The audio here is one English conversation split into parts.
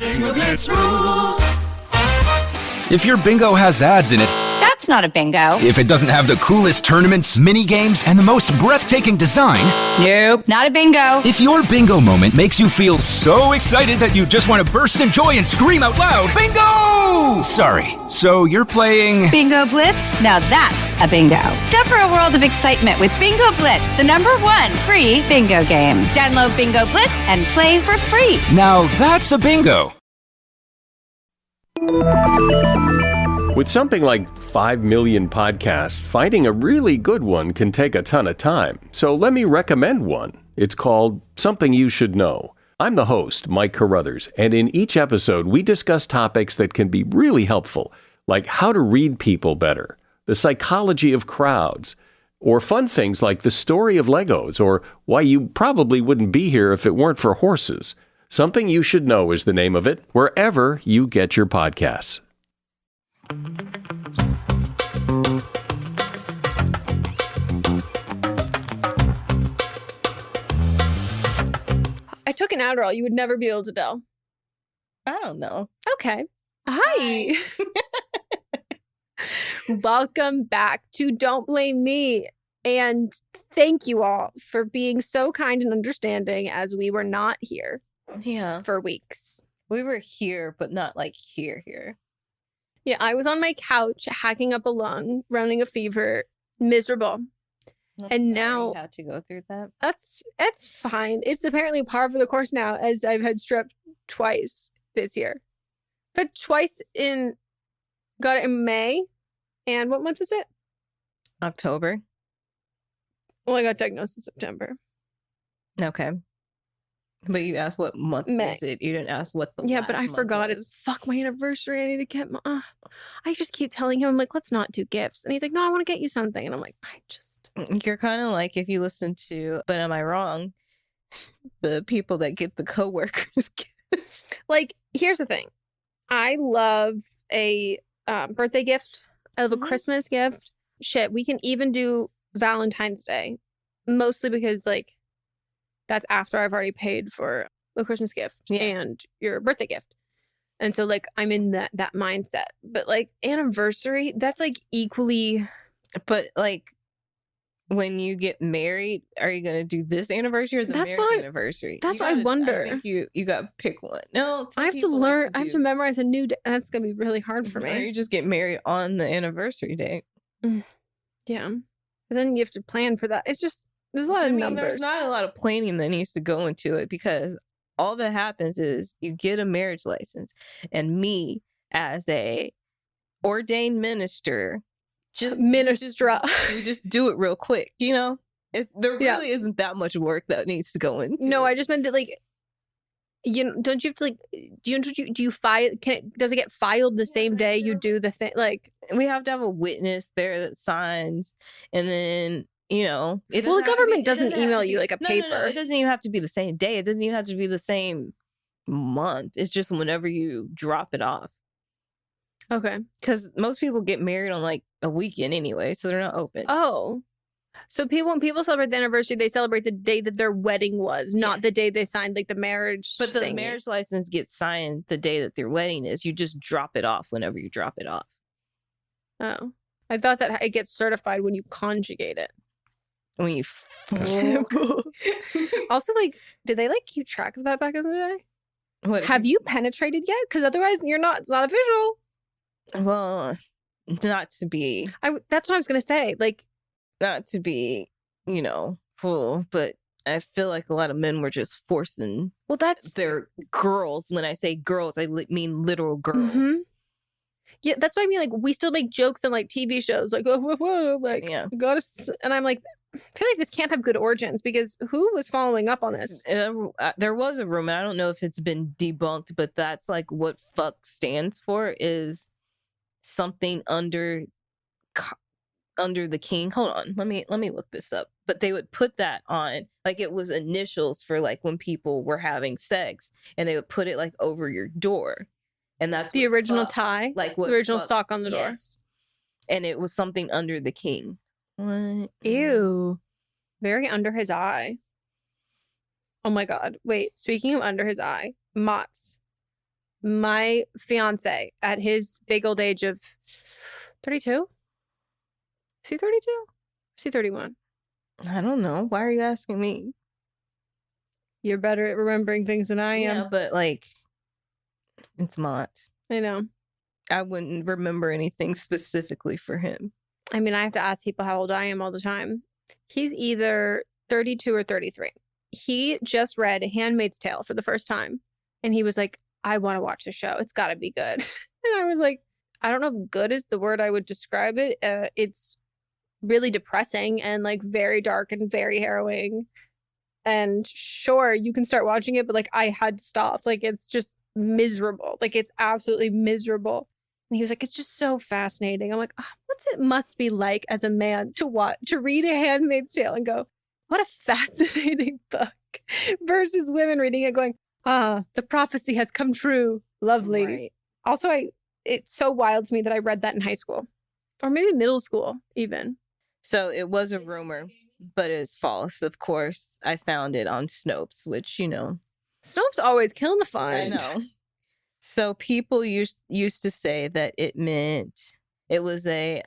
Bingo Blitz rules. If your bingo has ads in it, That's not a bingo. if it doesn't have the coolest tournaments, mini games, and the most breathtaking design, Nope, not a bingo. if your bingo moment makes you feel so excited that you just want to burst in joy and scream out loud, bingo! Sorry, so you're playing... Bingo Blitz? Now that's a bingo. Discover a world of excitement with Bingo Blitz, the #1 free bingo game. Download Bingo Blitz and play for free. Now that's a bingo. With something like 5 million podcasts, finding a really good one can take a ton of time. So let me recommend one. It's called Something You Should Know. I'm the host, Mike Carruthers, and in each episode, we discuss topics that can be really helpful, like how to read people better, the psychology of crowds, or fun things like the story of Legos, or why you probably wouldn't be here if it weren't for horses. Something You Should Know is the name of it, wherever you get your podcasts. I took an Adderall. You would never be able to tell. I don't know. Okay. Hi. Welcome back to Don't Blame Me. And thank you all for being so kind and understanding as we were not here Yeah. for weeks. We were here, but not like here. Yeah, I was on my couch hacking up a lung, running a fever, miserable. And now- you had to go through that. It's fine. It's apparently par for the course now, as I've had strep twice this year. But got it in May. And what month is it? October. Well, I got diagnosed in September. Okay. But you asked what month May. is it? You didn't ask what the Yeah, last but I month forgot was. it's my anniversary. I need to get my. I just keep telling him, I'm like, let's not do gifts. And he's like, no, I want to get you something. And I'm like, You're kind of like, if you listen to But Am I Wrong? The people that get the coworkers gifts. Like, here's the thing. I love a birthday gift. I love a Christmas gift. Shit, we can even do Valentine's Day. Mostly because, like, that's after I've already paid for the Christmas gift and your birthday gift. And so, like, I'm in that mindset. But, like, anniversary, that's, like, equally... But, like, when you get married, are you going to do this anniversary or the That's marriage what I- anniversary? that's You what I gotta- wonder. I think you got to pick one. No, I have to learn. I have to memorize a new day. That's going to be really hard for Or me. you just get married on the anniversary date. Yeah. But then you have to plan for that. It's just, there's a lot of numbers. There's not a lot of planning that needs to go into it because all that happens is you get a marriage license, and me as a ordained minister, Ministra. we just do it real quick. You know, there really isn't that much work that needs to go into. No, it. I just meant that, like, don't you have to, like, do you file, does it get filed the same day you do the thing? Like, we have to have a witness there that signs, and then the government doesn't email you like a paper. No, it doesn't even have to be the same day. It doesn't even have to be the same month. It's just whenever you drop it off. Okay. Because most people get married on like a weekend anyway, so they're not open. Oh. So when people celebrate the anniversary, they celebrate the day that their wedding was, not the day they signed like the marriage. But the thingy. marriage license gets signed the day that their wedding is. You just drop it off whenever you drop it off. Oh. I thought that it gets certified when you conjugate it. When you Also, like, did they like keep track of that back in the day? What Have you penetrated yet? Because otherwise, it's not official. Well, not to be. That's what I was gonna say. Like, not to be, full, but I feel like a lot of men were just forcing. Well, that's their girls. When I say girls, I mean literal girls. Mm-hmm. Yeah, that's what I mean. Like, we still make jokes on like TV shows, like, oh, whoa, like, and I'm like, I feel like this can't have good origins because who was following up on this? There was a rumor. I don't know if it's been debunked, but that's like what fuck stands for is something under the king. Hold on, let me look this up. But they would put that on, like, it was initials for like when people were having sex, and they would put it like over your door, and that's the original tie, like what the original sock on the door. Yes. And it was something under the king. What? Ew. Very under his eye. Oh my god. Wait, speaking of under his eye, Mott's. my fiance at his big old age of 32? Is he 32? Is he 31? I don't know. Why are you asking me? You're better at remembering things than I am. Yeah, but like, it's not. I know. I wouldn't remember anything specifically for him. I mean, I have to ask people how old I am all the time. He's either 32 or 33. He just read Handmaid's Tale for the first time. And he was like, I want to watch the show. It's got to be good. And I was like, I don't know if good is the word I would describe it. It's really depressing and like very dark and very harrowing. And sure, you can start watching it, but like I had to stop. Like it's just miserable. Like it's absolutely miserable. And he was like, it's just so fascinating. I'm like, oh, what's it must be like as a man to read A Handmaid's Tale and go, what a fascinating book, versus women reading it going, the prophecy has come true. Lovely. Right. Also, it's so wild to me that I read that in high school or maybe middle school even. So it was a rumor, but it's false. Of course, I found it on Snopes, which, you know. Snopes always killing the fun. I know. So people used to say that it was a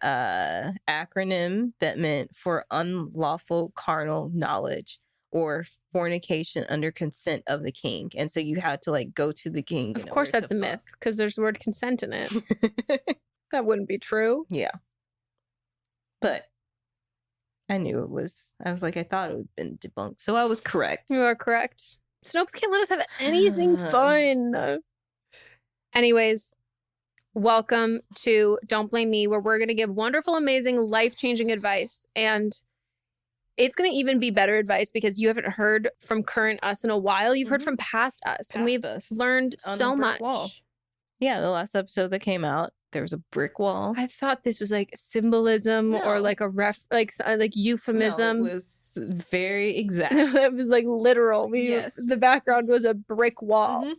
acronym that meant for unlawful carnal knowledge or fornication under consent of the king. And so you had to like go to the king. Of course that's a myth because there's the word consent in it. That wouldn't be true. Yeah. But I knew it was. I was like, I thought it had been debunked. So I was correct. You are correct. Snopes can't let us have anything fun. Anyways, welcome to Don't Blame Me, where we're going to give wonderful, amazing, life-changing advice. And it's going to even be better advice because you haven't heard from current us in a while. You've heard from past us. And we've learned so much. Wall. Yeah, the last episode that came out, there was a brick wall. I thought this was like symbolism or like a like euphemism. No, it was very exact. It was like literal. Yes. The background was a brick wall. Mm-hmm.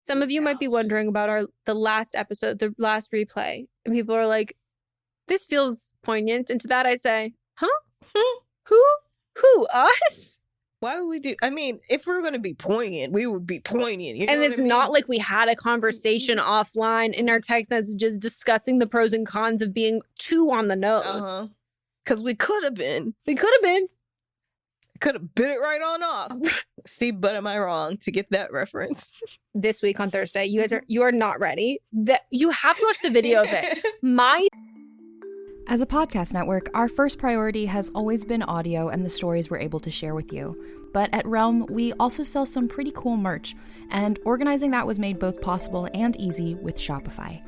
Some of you might be wondering about the last episode, the last replay. And people are like, this feels poignant. And to that I say, huh? Who? Us? Why would we do? I mean, if we were going to be poignant, we would be poignant. You know and it's not like we had a conversation offline in our text messages discussing the pros and cons of being too on the nose. Because we could have been. Could have bit it right on off. See, but am I wrong to get that reference? This week on Thursday, you are not ready. You have to watch the video of it. As a podcast network, our first priority has always been audio and the stories we're able to share with you. But at Realm, we also sell some pretty cool merch, and organizing that was made both possible and easy with Shopify.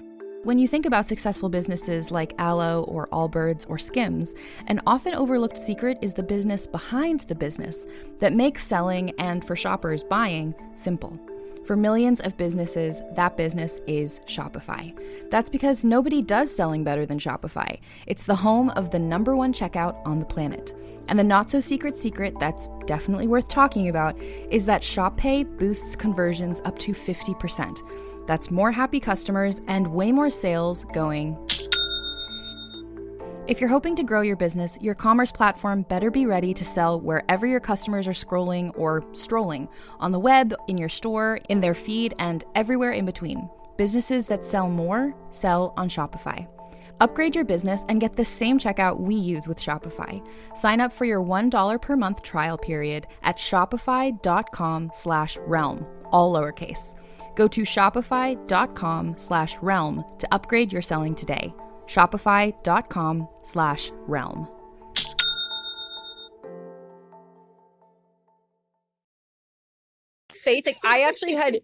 When you think about successful businesses like Aloe or Allbirds or Skims, an often overlooked secret is the business behind the business that makes selling and, for shoppers, buying simple. For millions of businesses, that business is Shopify. That's because nobody does selling better than Shopify. It's the home of the #1 checkout on the planet. And the not-so-secret secret that's definitely worth talking about is that Shop Pay boosts conversions up to 50%. That's more happy customers and way more sales going. If you're hoping to grow your business, your commerce platform better be ready to sell wherever your customers are scrolling or strolling, on the web, in your store, in their feed, and everywhere in between. Businesses that sell more, sell on Shopify. Upgrade your business and get the same checkout we use with Shopify. Sign up for your $1 per month trial period at shopify.com/realm, all lowercase. Go to shopify.com/realm to upgrade your selling today. Shopify.com/realm. Face, like I actually had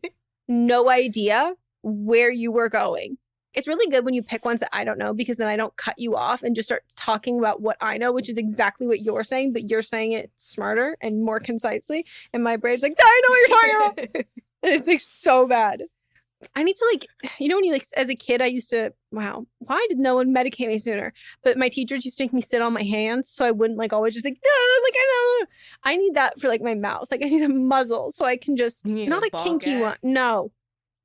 no idea where you were going. It's really good when you pick ones that I don't know, because then I don't cut you off and just start talking about what I know, which is exactly what you're saying, but you're saying it smarter and more concisely. And my brain's like, I know what you're talking about. And it's like so bad. I need to when you as a kid, I used to, why did no one medicate me sooner? But my teachers used to make me sit on my hands so I wouldn't always just I know. I need that for my mouth. I need a muzzle so I can just, not a kinky one. No.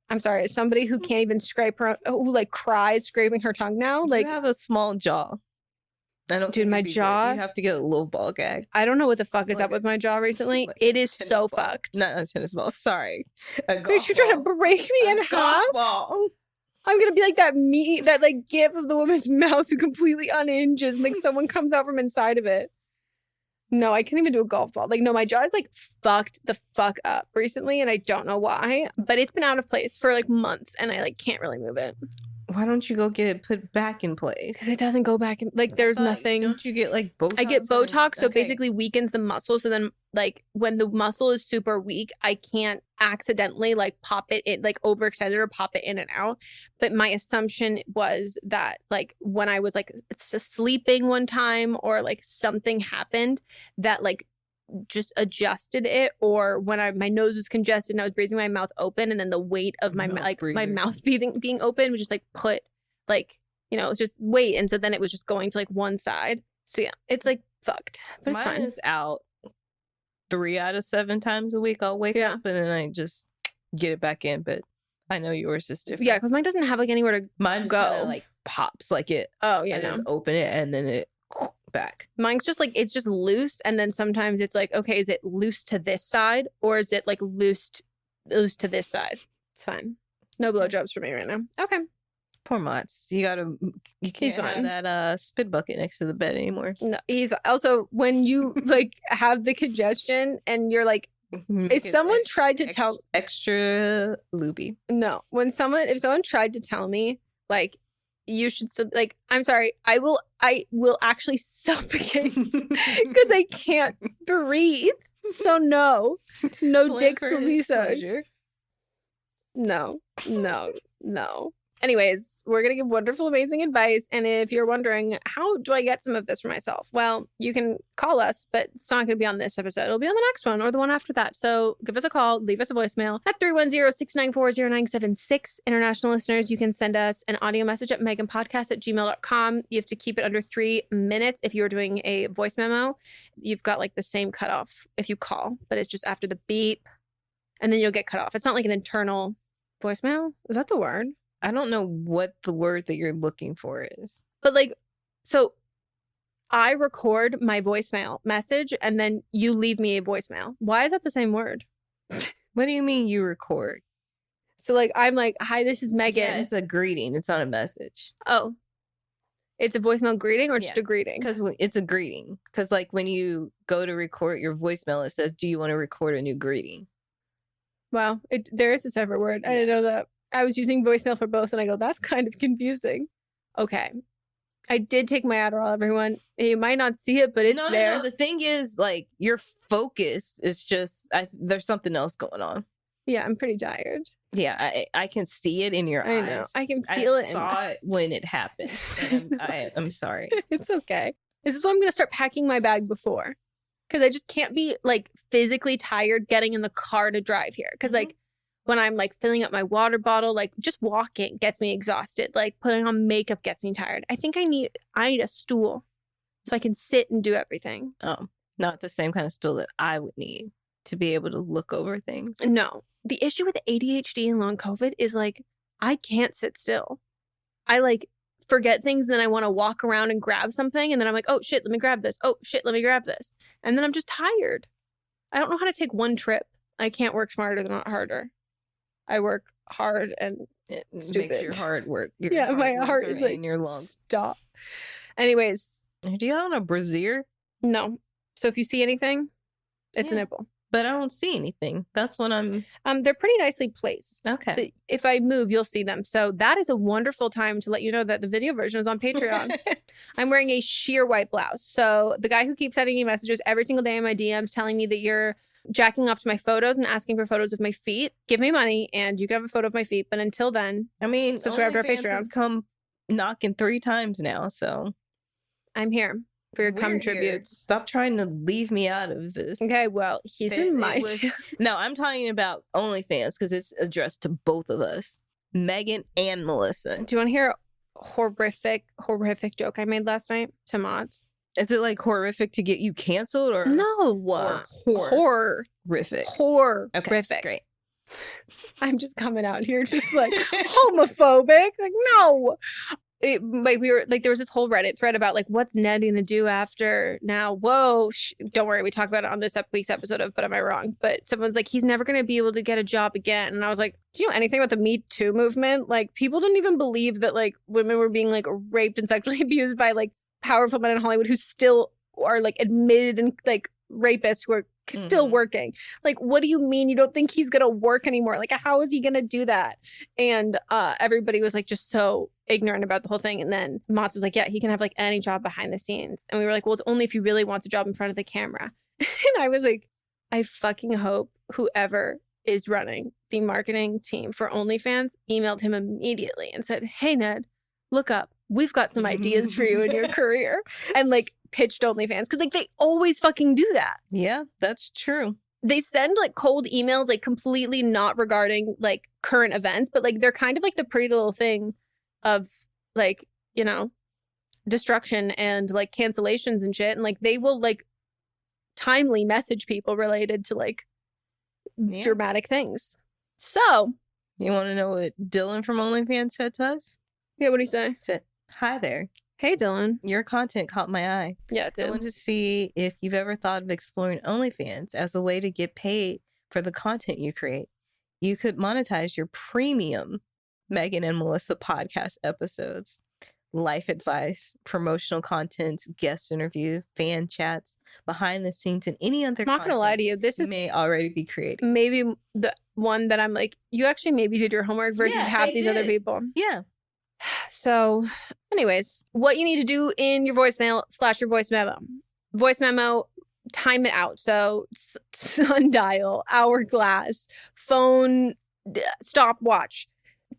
I'm sorry. As somebody who can't even scrape her, who cries scraping her tongue now. You have a small jaw. I don't Dude, think my it'd be good. jaw- You have to get a little ball gag. I don't know what the fuck is Like up with my jaw recently. like It is tennis so ball. fucked. Not a tennis ball. Sorry. A Bitch, golf you're trying to ball. break me in A half. golf ball. I'm gonna be like that like gif of the woman's mouth who completely unhinges and like someone comes out from inside of it. No, I can't even do a golf ball. Like, no, my jaw is like fucked the fuck up recently, and I don't know why. But it's been out of place for like months, and I like can't really move it Why don't you go get it put back in place? because it doesn't go back in. Like, there's nothing. Don't you get like Botox? I get and then- Botox, so it Okay. basically weakens the muscle. So then, like, when the muscle is super weak, I can't accidentally like pop it in, like overextend it or pop it in and out. But my assumption was that, like, when I was like sleeping one time or like something happened that like just adjusted it, or when my nose was congested and I was breathing my mouth open, and then the weight of my Mouth my breather. mouth being open was just like put like, you know, it's just weight, and so then it was just going to like one side. So yeah, it's like fucked, but it's Mine fine. is out 3 out of 7 times a week. I'll wake Yeah. up and then I just get it back in. But I know yours is different. Yeah, because mine doesn't have like anywhere to. Mine just go. kind of like pops, like it. Oh yeah, I no. just open it and then it back. Mine's just like it's just loose, and then sometimes it's like, okay, is it loose to this side or is it like loose to this side? It's fine. No blowjobs for me right now. Okay. Poor Mott's. You can't have fine. that spit bucket next to the bed anymore. No, he's also when you like have the congestion and you're like, if someone tried to tell extra loopy. no, if someone tried to tell me like you should still like, I'm sorry, I will actually suffocate because I can't breathe. So no dicks will be such. No. Anyways, we're going to give wonderful, amazing advice. And if you're wondering, how do I get some of this for myself? Well, you can call us, but it's not going to be on this episode. It'll be on the next one or the one after that. So give us a call, leave us a voicemail at 310-694-0976. International listeners, you can send us an audio message at meghanpodcast@gmail.com. You have to keep it under 3 minutes. If you're doing a voice memo, you've got like the same cutoff if you call, but it's just after the beep and then you'll get cut off. It's not like an internal voicemail. Is that the word? I don't know what the word that you're looking for is. But like, so I record my voicemail message and then you leave me a voicemail. Why is that the same word? What do you mean you record? So like, I'm like, hi, this is Megan. Yeah, it's a greeting. It's not a message. Oh, it's a voicemail greeting or just Yeah, a greeting? Because it's a greeting. Because like when you go to record your voicemail, it says, do you want to record a new greeting? Wow, there is a separate word. I didn't know that. I was using voicemail for both and I go, that's kind of confusing. Okay. I did take my Adderall, everyone. You might not see it, but it's there. No. The thing is, like, your focus is just, there's something else going on. Yeah, I'm pretty tired. Yeah, I can see it in your eyes. I know. I can feel it. I saw it when it happened. And I'm sorry. It's okay. This is why I'm going to start packing my bag before. Because I just can't be like physically tired getting in the car to drive here. Because like when I'm like filling up my water bottle, like just walking gets me exhausted. Like putting on makeup gets me tired. I think I need a stool so I can sit and do everything. Oh, not the same kind of stool that I would need to be able to look over things. No. The issue with ADHD and long COVID is like I can't sit still. I like forget things, and then I want to walk around and grab something, and then I'm like, oh shit, let me grab this. Oh shit, let me grab this. And then I'm just tired. I don't know how to take one trip. I can't work smarter, not harder. I work hard and It stupid. makes your heart work. Your yeah, my heart muscle is like in your lungs. stop. Anyways, Do you have a brassiere? no. So if you see anything, it's a Yeah. nipple. But I don't see anything. That's what I'm. They're pretty nicely placed. Okay. But if I move, you'll see them. So that is a wonderful time to let you know that the video version is on Patreon. I'm wearing a sheer white blouse. So the guy who keeps sending me messages every single day in my DMs telling me that you're jacking off to my photos and asking for photos of my feet, give me money and you can have a photo of my feet. But until then, I mean, subscribe to our OnlyFans Patreon. has come knocking 3 times now, so I'm here for your we're cum here. tributes. Stop trying to leave me out of this. Okay, well, he's in my... No, I'm talking about OnlyFans because it's addressed to both of us, Meghan and Melisa. Do you want to hear a horrific joke I made last night to mods? Is it like horrific to get you canceled or No. horrific? Horrific. Okay, great. I'm just coming out here just like homophobic. Like, no. like we were like, there was this whole Reddit thread about like, what's Ned gonna do after now? Whoa, don't worry, we talked about it on this week's episode of But Am I Wrong? But someone's like, he's never gonna be able to get a job again. And I was like, do you know anything about the Me Too movement? Like, people didn't even believe that like women were being like raped and sexually abused by like powerful men in Hollywood who still are like admitted and like rapists who are still working. Like, what do you mean you don't think he's gonna work anymore? Like, how is he gonna do that? And everybody was like just so ignorant about the whole thing. And then Mott's was like, yeah, he can have like any job behind the scenes. And we were like, well, it's only if he really wants a job in front of the camera. And I was like, I fucking hope whoever is running the marketing team for OnlyFans emailed him immediately and said, hey, Ned, look up. We've got some ideas for you in your career. And like pitched OnlyFans. Because like they always fucking do that. Yeah, that's true. They send like cold emails, like completely not regarding like current events, but like they're kind of like the pretty little thing of like, you know, destruction and like cancellations and shit. And like they will like timely message people related to like dramatic things. So you want to know what Dylan from OnlyFans said to us? Yeah, what did he say? He said, hi there. Hey, Dylan. Your content caught my eye. Yeah, it did. I want to see if you've ever thought of exploring OnlyFans as a way to get paid for the content you create. You could monetize your premium Meghan and Melisa podcast episodes, life advice, promotional content, guest interview, fan chats, behind the scenes, and any other I'm not going to lie to you. This is may already be created. Maybe the one that I'm like, you actually maybe did your homework versus half these other people. Yeah. So anyways, what you need to do in your voicemail / your voice memo. Voice memo, time it out. So sundial, hourglass, phone, stopwatch.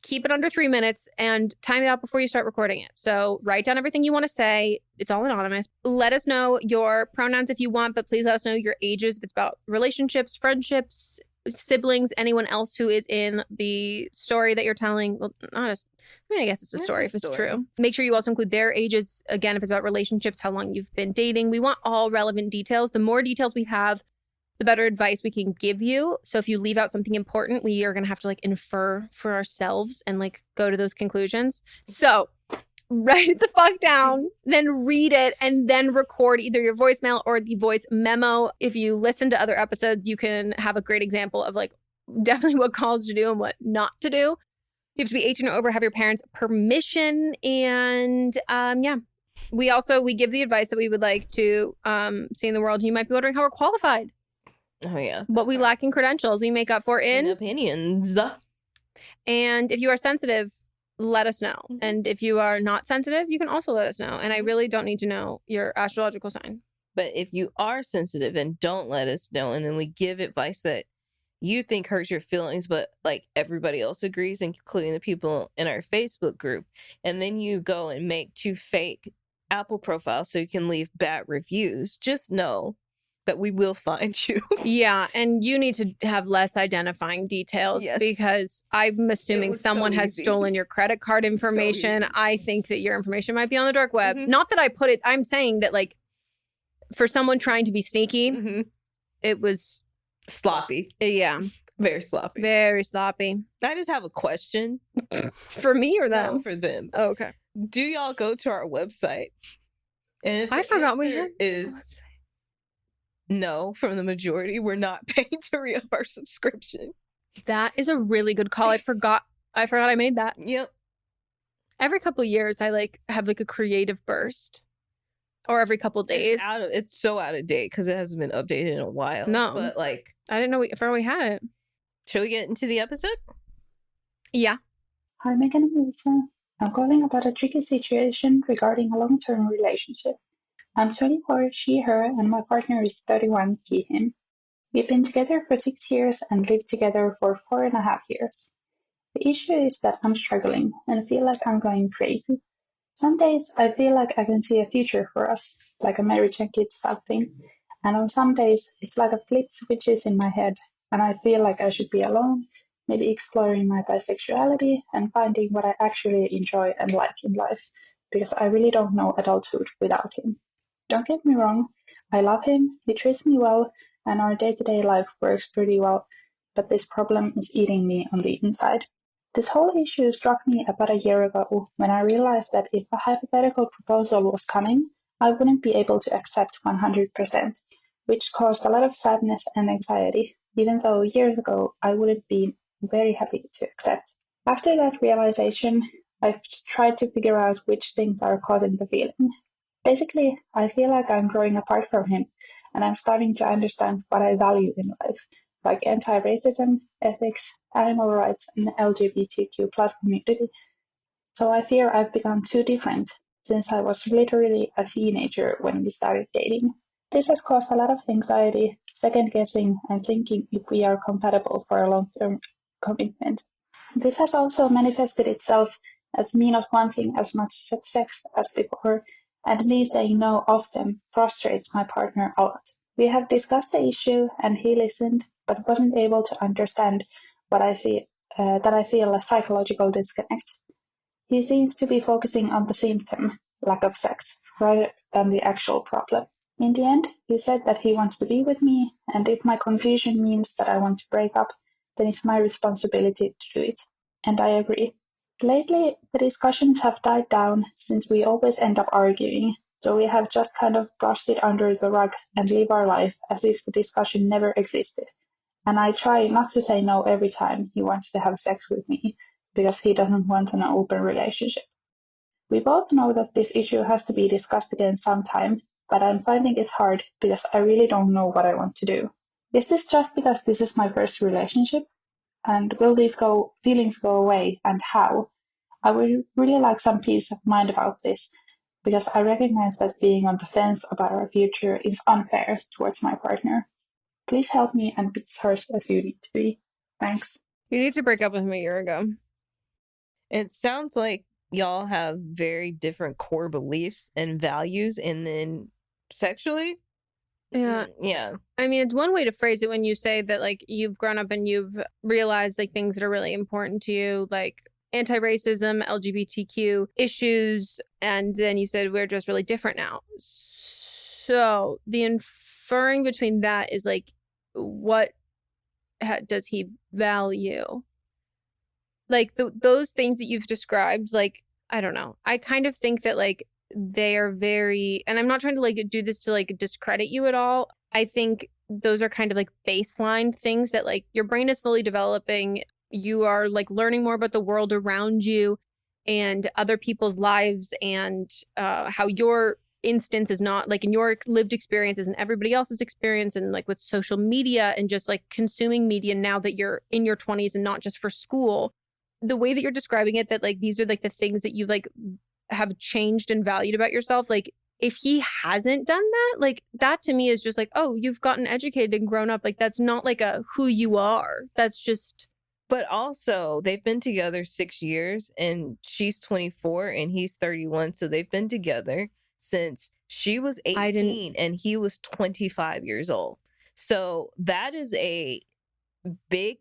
Keep it under 3 minutes and time it out before you start recording it. So write down everything you want to say. It's all anonymous. Let us know your pronouns if you want, but please let us know your ages if it's about relationships, friendships, siblings, anyone else who is in the story that you're telling. Well, I guess it's a story if it's true. Make sure you also include their ages. Again, if it's about relationships, how long you've been dating. We want all relevant details. The more details we have, the better advice we can give you. So if you leave out something important, we are going to have to like infer for ourselves and like go to those conclusions. So write it the fuck down, then read it, and then record either your voicemail or the voice memo. If you listen to other episodes, you can have a great example of like definitely what calls to do and what not to do. You have to be 18 or over, have your parents' permission. And we give the advice that we would like to see in the world. You might be wondering how we're qualified. Oh, yeah. What we lack in credentials, we make up for in opinions. And if you are sensitive, let us know. And if you are not sensitive, you can also let us know. And I really don't need to know your astrological sign. But if you are sensitive and don't let us know, and then we give advice that you think hurts your feelings, but like everybody else agrees, including the people in our Facebook group, and then you go and make 2 fake Apple profiles so you can leave bad reviews, just know that we will find you. Yeah, and you need to have less identifying details because I'm assuming someone has stolen your credit card information. I think that your information might be on the dark web. Not that I put it, I'm saying that like for someone trying to be sneaky, it was sloppy. Yeah. Very sloppy. Very sloppy. I just have a question. For me or them? No, for them. Oh, okay. Do y'all go to our website? And if I forgot we had is no, from the majority, we're not paying to re-up our subscription. That is a really good call. I forgot I made that. Yep. Every couple of years I like have like a creative burst. Or every couple of days. It's so out of date because it hasn't been updated in a while. No. But like I didn't know we had it. Shall we get into the episode? Yeah. Hi, Meghan and Melisa. I'm calling about a tricky situation regarding a long-term relationship. I'm 24, she, her, and my partner is 31, he, him. We've been together for 6 years and lived together for 4.5 years. The issue is that I'm struggling and feel like I'm going crazy. Some days I feel like I can see a future for us, like a marriage and kids type thing. And on some days it's like a flip switches in my head and I feel like I should be alone, maybe exploring my bisexuality and finding what I actually enjoy and like in life, because I really don't know adulthood without him. Don't get me wrong, I love him, he treats me well, and our day-to-day life works pretty well, but this problem is eating me on the inside. This whole issue struck me about a year ago when I realized that if a hypothetical proposal was coming, I wouldn't be able to accept 100%, which caused a lot of sadness and anxiety, even though years ago I would have been very happy to accept. After that realization, I've tried to figure out which things are causing the feeling. Basically, I feel like I'm growing apart from him, and I'm starting to understand what I value in life, like anti-racism, ethics, animal rights, and the LGBTQ plus community. So I fear I've become too different, since I was literally a teenager when we started dating. This has caused a lot of anxiety, second guessing, and thinking if we are compatible for a long-term commitment. This has also manifested itself as me not wanting as much sex as before, and me saying no often frustrates my partner a lot. We have discussed the issue, and he listened, but wasn't able to understand what I feel, that I feel a psychological disconnect. He seems to be focusing on the symptom, lack of sex, rather than the actual problem. In the end, he said that he wants to be with me, and if my confusion means that I want to break up, then it's my responsibility to do it. And I agree. Lately, the discussions have died down since we always end up arguing, so we have just kind of brushed it under the rug and live our life as if the discussion never existed. And I try not to say no every time he wants to have sex with me, because he doesn't want an open relationship. We both know that this issue has to be discussed again sometime, but I'm finding it hard because I really don't know what I want to do. Is this just because this is my first relationship? And will these feelings go away, and how? I would really like some peace of mind about this, because I recognize that being on the fence about our future is unfair towards my partner. Please help me and be as harsh as you need to be. Thanks. You need to break up with him a year ago. It sounds like y'all have very different core beliefs and values, and then sexually, yeah. I mean, it's one way to phrase it when you say that, like, you've grown up and you've realized, like, things that are really important to you, like anti-racism, LGBTQ issues, and then you said we're just really different now. So the inferring between that is, like, what does he value? Like, those things that you've described, like, I don't know. I kind of think that, like, they are very, and I'm not trying to, like, do this to, like, discredit you at all. I think those are kind of, like, baseline things that, like, your brain is fully developing. You are, like, learning more about the world around you and other people's lives, and how your instance is not, like, in your lived experiences and everybody else's experience, and, like, with social media and just, like, consuming media now that you're in your 20s and not just for school. The way that you're describing it, that, like, these are, like, the things that you, like, have changed and valued about yourself. Like, if he hasn't done that, like, that to me is just like, oh, you've gotten educated and grown up. Like, that's not like a who you are. That's just. But also, they've been together 6 years, and she's 24 and he's 31. So they've been together since she was 18 and he was 25 years old. So that is a big,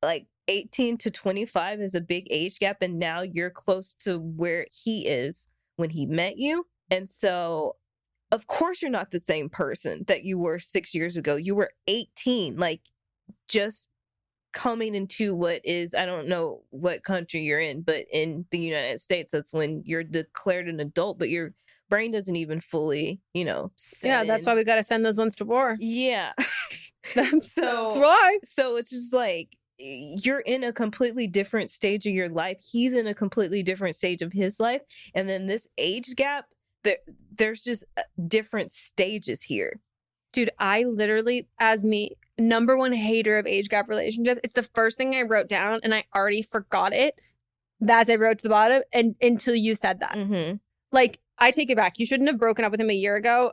like, 18 to 25 is a big age gap, and now you're close to where he is when he met you. And so, of course, you're not the same person that you were 6 years ago. You were 18, like, just coming into what is, I don't know what country you're in, but in the United States, that's when you're declared an adult, but your brain doesn't even fully, set That's why we got to send those ones to war. Yeah. That's why. So it's just like, you're in a completely different stage of your life. He's in a completely different stage of his life. And then this age gap, there's just different stages here. Dude, I literally, as me, number one hater of age gap relationships, it's the first thing I wrote down, and I already forgot it as I wrote to the bottom, and until you said that. Mm-hmm. Like, I take it back. You shouldn't have broken up with him a year ago.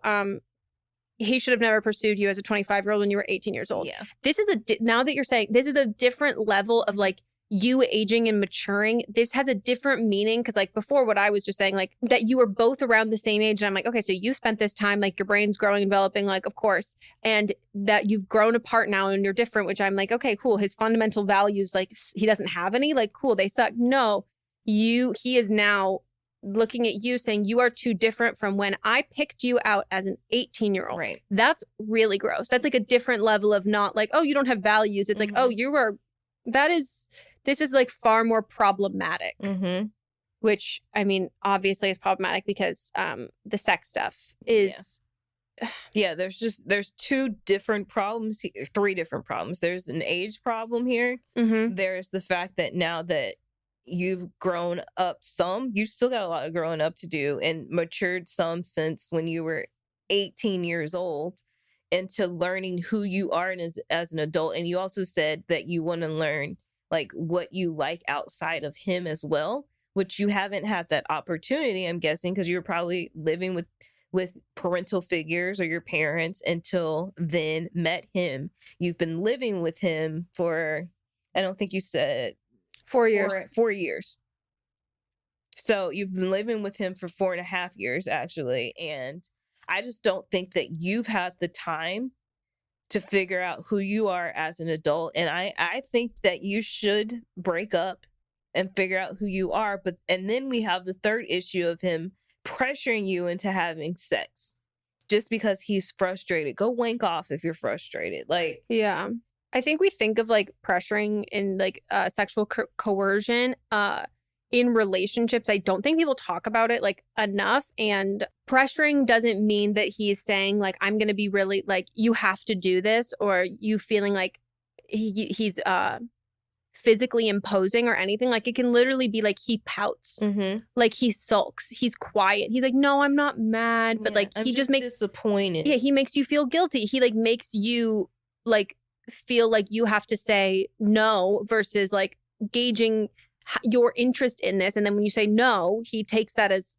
He should have never pursued you as a 25-year-old when you were 18 years old. Yeah. This is now that you're saying this is a different level of, like, you aging and maturing. This has a different meaning, because, like, before, what I was just saying, like, that you were both around the same age, and I'm like, okay, so you spent this time, like, your brain's growing and developing, like, of course, and that you've grown apart now and you're different, which I'm like, okay, cool. His fundamental values, like, he doesn't have any, like, cool, they suck. No, he is now looking at you saying you are too different from when I picked you out as an 18-year-old. Right. That's really gross. That's, like, a different level of not, like, oh, you don't have values. It's like, oh, you were, this This is like far more problematic, Mm-hmm. which I mean, obviously is problematic because the sex stuff is. Yeah, there's two different problems here, three different problems. There's an age problem here. Mhm. There's the fact that now that you've grown up some, you still got a lot of growing up to do and matured some since when you were 18 years old into learning who you are and as an adult. And you also said that you want to learn like what you like outside of him as well, which you haven't had that opportunity, I'm guessing, because you're probably living with parental figures or your parents until then met him. You've been living with him for, I don't think you said 4 years. 4 years. So you've been living with him for 4.5 years, actually. And I just don't think that you've had the time to figure out who you are as an adult. And I think that you should break up and figure out who you are. And then we have the third issue of him pressuring you into having sex just because he's frustrated. Go wank off if you're frustrated. Like, Yeah. I think we think of like pressuring in like sexual coercion in relationships. I don't think people talk about it like enough. And pressuring doesn't mean that he's saying like, I'm going to be really like, you have to do this, or you feeling like he's physically imposing or anything. Like it can literally be like he pouts, like he sulks, he's quiet, he's like, no, I'm not mad, but like he just makes disappointed. Yeah, he makes you feel guilty. He like makes you like feel like you have to say no versus like gauging your interest in this. And then when you say no, he takes that as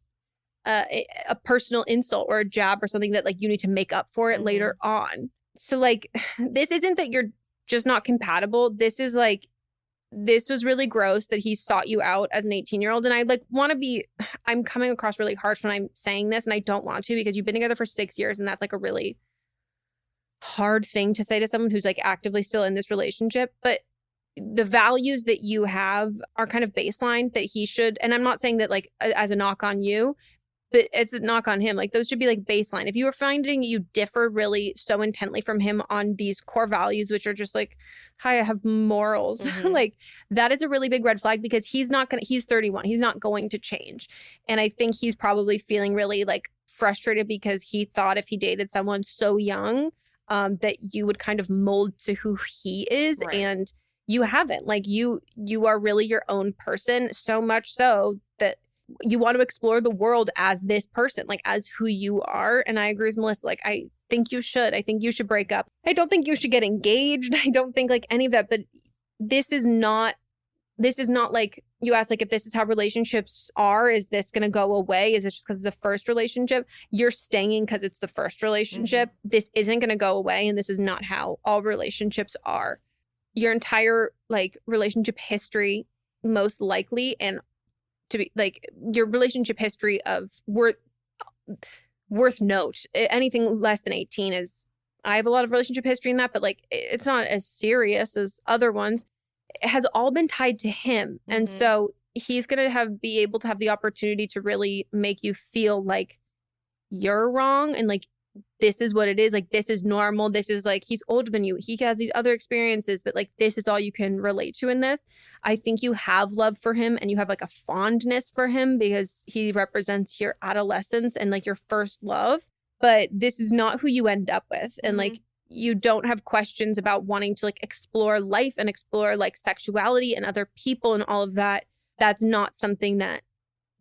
a personal insult or a jab or something that like you need to make up for it later on. So like this isn't that you're just not compatible. This is like, this was really gross that he sought you out as an 18-year-old. And I like want to be, I'm coming across really harsh when I'm saying this, and I don't want to, because you've been together for 6 years, and that's like a really hard thing to say to someone who's like actively still in this relationship. But the values that you have are kind of baseline that he should, and I'm not saying that like as a knock on you, but it's a knock on him. Like those should be like baseline. If you are finding you differ really so intently from him on these core values, which are just like, hi, I have morals, like that is a really big red flag, because he's 31. He's not going to change. And I think he's probably feeling really like frustrated because he thought if he dated someone so young, that you would kind of mold to who he is. Right. And you haven't. Like you are really your own person, so much so that you want to explore the world as this person, like as who you are. And I agree with Melissa. Like, I think you should. I think you should break up. I don't think you should get engaged. I don't think like any of that. But this is not like, you asked like if this is how relationships are, is this going to go away? Is this just because it's the first relationship? You're staying because it's the first relationship. This isn't going to go away. And this is not how all relationships are. Your entire like relationship history, most likely, and to be like your relationship history of worth note. Anything less than 18 is, I have a lot of relationship history in that, but like it's not as serious as other ones. It has all been tied to him. And so he's going to be able to have the opportunity to really make you feel like you're wrong. And like, this is what it is. Like, this is normal. This is like, he's older than you. He has these other experiences, but like, this is all you can relate to in this. I think you have love for him, and you have like a fondness for him because he represents your adolescence and like your first love, but this is not who you end up with. And like, you don't have questions about wanting to like explore life and explore like sexuality and other people and all of that. That's not something that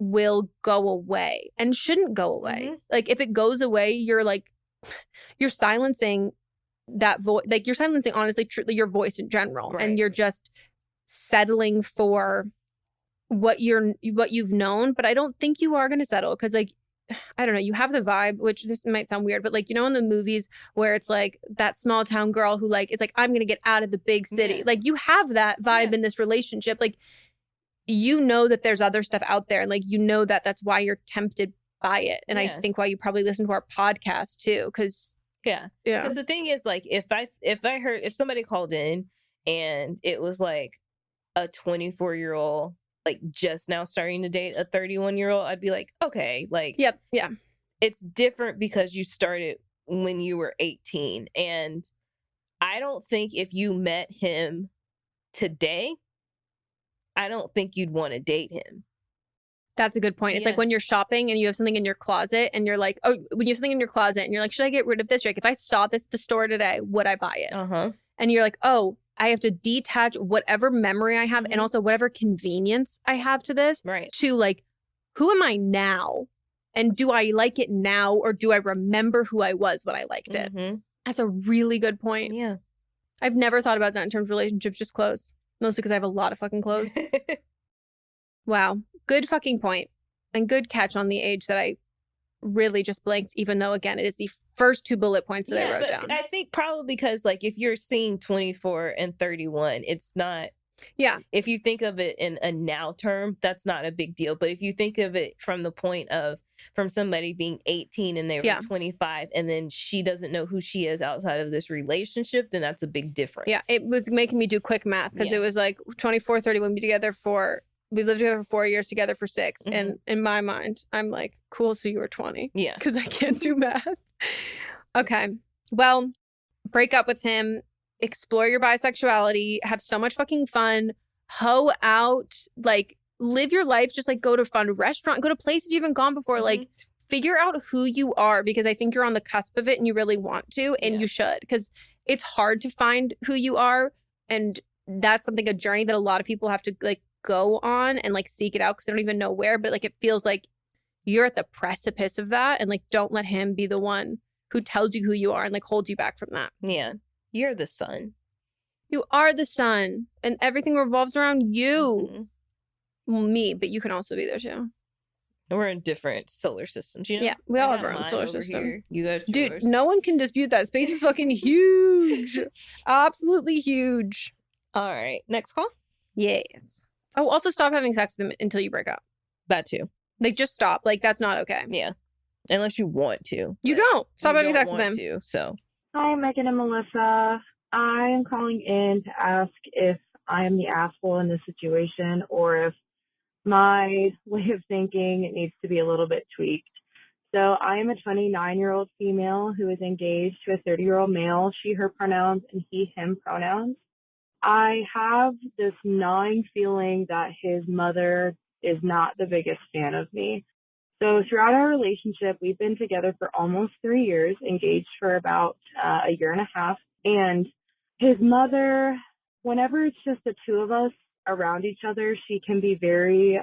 will go away and shouldn't go away. Like if it goes away, you're silencing that voice. Like you're silencing, honestly, truly your voice in general. Right. And you're just settling for what you've known. But I don't think you are going to settle, because like, I don't know, you have the vibe, which this might sound weird, but like, you know, in the movies where it's like that small town girl who like is like, I'm going to get out of the big city. Like you have that vibe in this relationship. Like, you know that there's other stuff out there, and like, you know that that's why you're tempted by it. And I think why you probably listen to our podcast too, because because the thing is, like, if somebody called in and it was like a 24-year-old like just now starting to date a 31-year-old, I'd be like, okay, like, it's different because you started when you were 18. And I don't think if you met him today, I don't think you'd want to date him. That's a good point. It's Yeah. like when you're shopping and you have something in your closet and you're like, oh, when you have something in your closet and you're like, should I get rid of this? You're like, if I saw this at the store today, would I buy it? Uh-huh. And you're like, oh, I have to detach whatever memory I have and also whatever convenience I have to this to like, who am I now? And do I like it now or do I remember who I was when I liked it? That's a really good point. Yeah. I've never thought about that in terms of relationships, just clothes. Mostly because I have a lot of fucking clothes. Wow. Good fucking point. And good catch on the age that I really just blanked, even though, again, it is the first 2 bullet points that I wrote down. I think probably because, like, if you're seeing 24 and 31, it's not. Yeah. If you think of it in a now term, that's not a big deal. But if you think of it from the point of from somebody being 18 and they were 25 and then she doesn't know who she is outside of this relationship, then that's a big difference. Yeah. It was making me do quick math because it was like 24, 31, we lived together for 4 years, together for 6. And in my mind, I'm like, cool, so you were 20. Yeah. Because I can't do math. Okay. Well, break up with him. Explore your bisexuality. Have so much fucking fun. Hoe out. Like, live your life. Just, like, go to fun restaurant. Go to places you haven't gone before. Like, figure out who you are because I think you're on the cusp of it and you really want to. And you should. Because it's hard to find who you are. And that's something, a journey that a lot of people have to, like, go on and like seek it out because they don't even know where, but like it feels like you're at the precipice of that and like don't let him be the one who tells you who you are and like holds you back from that. Yeah. You're the sun. You are the sun and everything revolves around you. Well, me, but you can also be there too. We're in different solar systems, you know? Yeah, we all have our own solar system. Here. You got Dude, yours. no one can dispute that. Space is fucking huge. Absolutely huge. All right. Next call? Yes. Oh, also stop having sex with them until you break up. That too. Like, just stop. Like, that's not okay. Yeah. Unless you want to. You don't. Stop having sex with them. So. Hi, Meghan and Melissa. I am calling in to ask if I am the asshole in this situation or if my way of thinking needs to be a little bit tweaked. So I am a 29-year-old female who is engaged to a 30-year-old male, she, her pronouns, and he, him pronouns. I have this gnawing feeling that his mother is not the biggest fan of me. So throughout our relationship, we've been together for almost 3 years, engaged for about a year and a half. And his mother, whenever it's just the two of us around each other, she can be very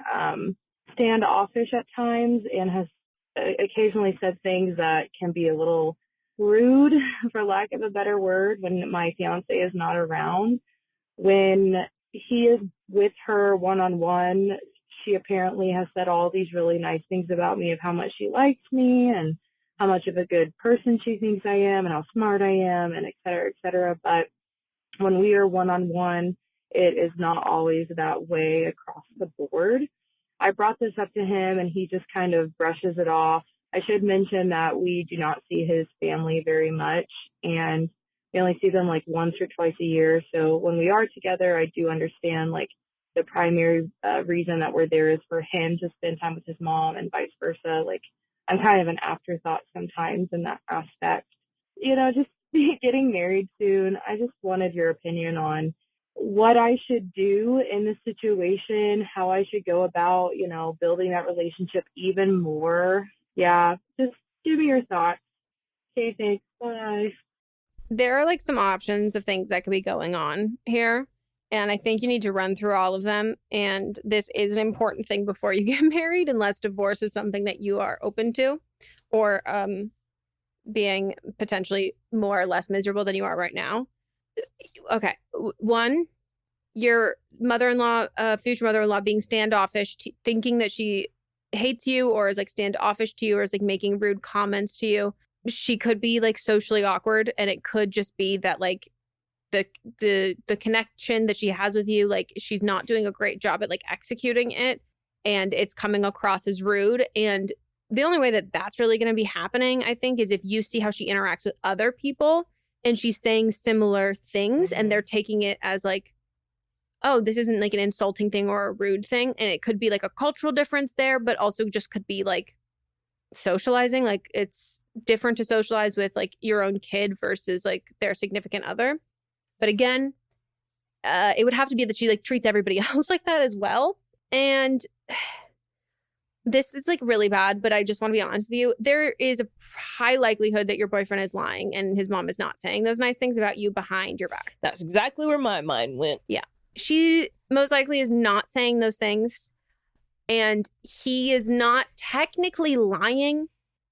standoffish at times and has occasionally said things that can be a little rude, for lack of a better word, when my fiance is not around. When he is with her one-on-one, she apparently has said all these really nice things about me of how much she likes me and how much of a good person she thinks I am and how smart I am and et cetera, et cetera. But when we are one-on-one, it is not always that way across the board. I brought this up to him and he just kind of brushes it off. I should mention that we do not see his family very much and we only see them like once or twice a year. So when we are together, I do understand like the primary reason that we're there is for him to spend time with his mom and vice versa. Like I'm kind of an afterthought sometimes in that aspect. You know, just getting married soon. I just wanted your opinion on what I should do in this situation, how I should go about, you know, building that relationship even more. Yeah, just give me your thoughts. Okay, thanks. Bye. There are like some options of things that could be going on here. And I think you need to run through all of them. And this is an important thing before you get married, unless divorce is something that you are open to or being potentially more or less miserable than you are right now. Okay. One, your mother-in-law, future mother-in-law being standoffish, thinking that she hates you or is like standoffish to you or is like making rude comments to you. She could be like socially awkward and it could just be that like the connection that she has with you, like she's not doing a great job at like executing it and it's coming across as rude. And the only way that that's really going to be happening, I think, is if you see how she interacts with other people and she's saying similar things and they're taking it as like, oh, this isn't like an insulting thing or a rude thing. And it could be like a cultural difference there, but also just could be like socializing. Like it's different to socialize with like your own kid versus like their significant other. But again, it would have to be that she like treats everybody else like that as well. And this is like really bad, but I just want to be honest with you. There is a high likelihood that your boyfriend is lying and his mom is not saying those nice things about you behind your back. That's exactly where my mind went. Yeah. She most likely is not saying those things. And he is not technically lying